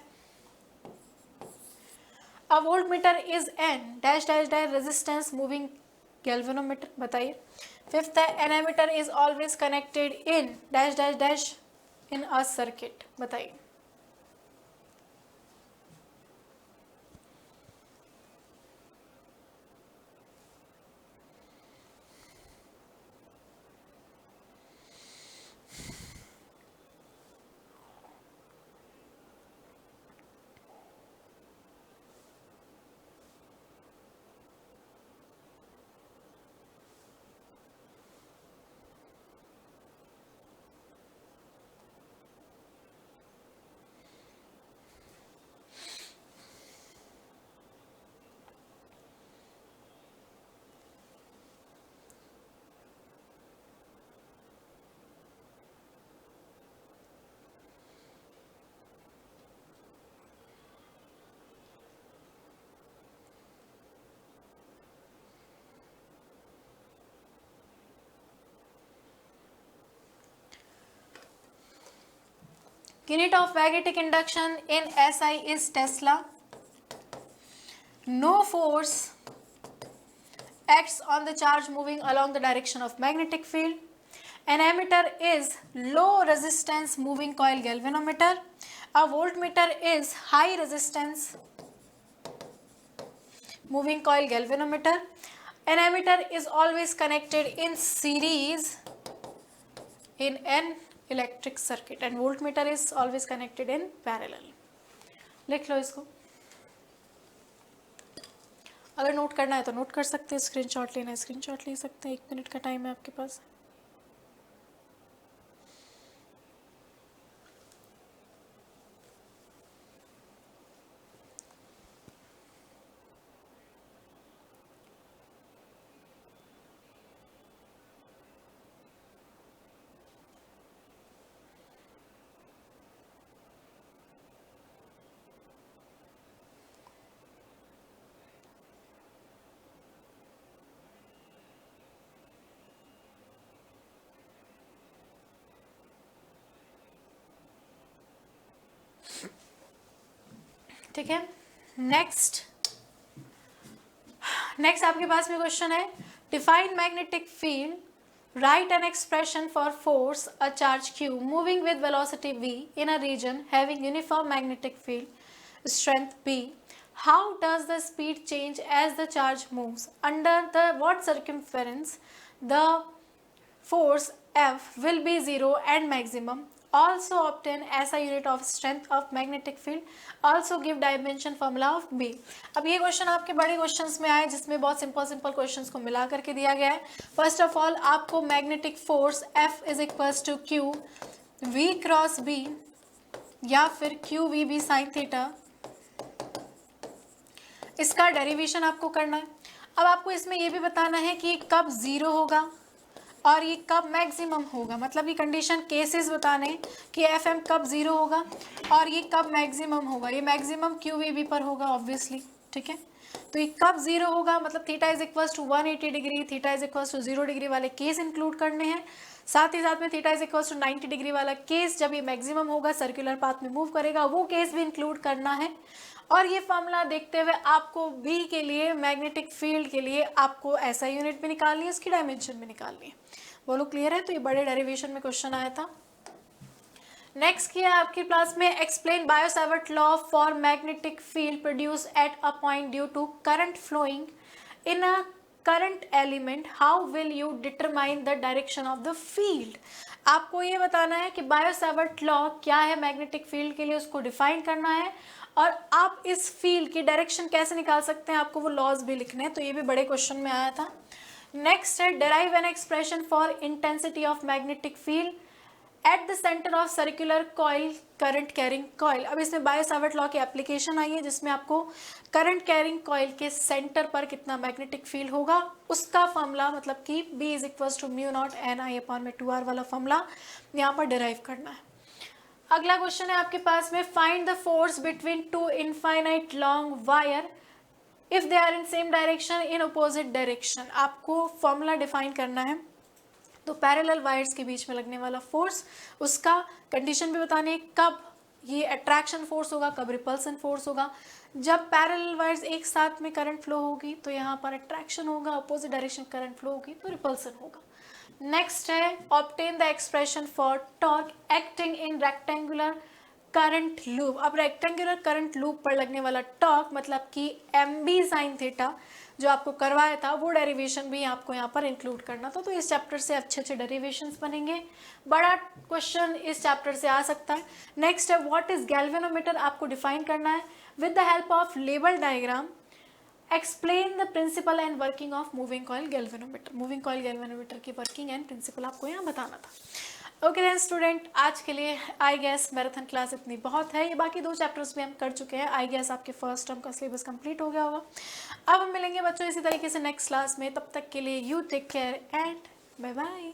[SPEAKER 1] A voltmeter is an dash dash dash resistance moving galvanometer, बताइए। फिफ्थ है an ammeter is always connected in dash dash dash in a circuit, बताइए। Unit of magnetic induction in SI is Tesla. No force acts on the charge moving along the direction of magnetic field. An ammeter is low resistance moving coil galvanometer. A voltmeter is high resistance moving coil galvanometer. An ammeter is always connected in series in an electric circuit and voltmeter is always connected in parallel. लिख लो इसको, अगर note करना है तो note कर सकते हैं, screenshot लेना है स्क्रीनशॉट ले सकते हैं, 1 मिनट का टाइम है आपके पास। ठीक है। नेक्स्ट आपके पास में क्वेश्चन है, define magnetic field, write an expression for force a charge q moving with velocity v in a region having uniform magnetic field strength b. How does the speed change as the charge moves? Under the what circumference the force F will be zero and maximum? Also obtain SI unit of strength of magnetic field. Also give dimension formula of B. अब ये question आपके बड़े questions में आए जिसमें बहुत simple questions को मिला करके दिया गया है। फर्स्ट ऑफ ऑल आपको magnetic force F is equals to Q V cross B या फिर Q V B sine theta, इसका डेरिवेशन आपको करना है। अब आपको इसमें ये भी बताना है कि कब जीरो होगा और ये कब मैक्सिमम होगा, मतलब ये कंडीशन केसेस बताने कि एफ एम कब जीरो होगा और ये कब मैक्सिमम होगा। ये मैक्सिमम क्यू वी बी पर होगा ऑब्वियसली, ठीक है। तो ये कब जीरो होगा, मतलब theta is equals to 180 degree, theta is equals to 0 degree वाले केस इंक्लूड करने हैं। साथ ही साथ में theta is equals to 90 degree वाला केस जब ये मैक्सिमम होगा, सर्कुलर पाथ में मूव करेगा, वो केस भी इंक्लूड करना है। और ये फॉर्मूला देखते हुए आपको बी के लिए, मैग्नेटिक फील्ड के लिए आपको ऐसा यूनिट भी निकालनी है, उसकी डायमेंशन भी निकालनी है। बोलो क्लियर है? तो ये बड़े डेरिवेशन में क्वेश्चन आया था। नेक्स्ट किया आपके क्लास में, explain Biot Savart law for magnetic field produce at a point due to current flowing in a current element, how will you determine the direction of the field. आपको ये बताना है कि बायो-सावर्ट लॉ क्या है मैग्नेटिक फील्ड के लिए, उसको डिफाइन करना है और आप इस फील्ड की डायरेक्शन कैसे निकाल सकते हैं, आपको वो लॉज भी लिखने हैं। तो ये भी बड़े क्वेश्चन में आया था। नेक्स्ट है, derive an expression for intensity of magnetic field at the centre of circular coil current carrying coil. अब इसमें बायो-सावर्ट लॉ की एप्लीकेशन आई है जिसमें आपको करंट कैरिंग कॉइल के सेंटर पर कितना मैग्नेटिक फील्ड होगा उसका फॉर्मूला, मतलब कि B is equals to mu naught n I upon में 2r वाला फॉर्मूला यहाँ पर डिराइव करना है। अगला क्वेश्चन है आपके पास में, find the force between two infinite long wire if they are in same direction in opposite direction. आपको फॉर्मूला डिफाइन करना है। तो पैरेलल वायर्स के बीच में लगने वाला फोर्स, उसका कंडीशन भी बताने, कब ये अट्रैक्शन फोर्स होगा, कब रिपल्सन फोर्स होगा। जब पैरेलल वायर्स एक साथ में करंट फ्लो होगी तो यहाँ पर अट्रैक्शन होगा, अपोजिट डायरेक्शन करंट फ्लो होगी तो रिपल्सन होगा। नेक्स्ट है, obtain the expression for torque acting in rectangular current loop. अब रेक्टेंगुलर करंट लूप पर लगने वाला टॉर्क, मतलब कि एम बी साइन थीटा जो आपको करवाया था, वो डेरिवेशन भी आपको यहाँ पर इंक्लूड करना था। तो इस चैप्टर से अच्छे अच्छे डेरिवेशंस बनेंगे, बड़ा क्वेश्चन इस चैप्टर से आ सकता है। नेक्स्ट है, व्हाट इज गैल्वेनोमीटर, आपको डिफाइन करना है with the help of label diagram. Explain the principle and working of moving coil galvanometer. Moving coil galvanometer की वर्किंग एंड प्रिंसिपल आपको यहाँ बताना था। ओके देन स्टूडेंट, आज के लिए आई गेस मैराथन क्लास इतनी बहुत है। ये बाकी 2 चैप्टर्स भी हम कर चुके हैं। आई गेस आपके फर्स्ट टर्म का सिलेबस कंप्लीट हो गया होगा। अब हम मिलेंगे बच्चों इसी तरीके से नेक्स्ट क्लास में। तब तक के लिए you take care and bye bye.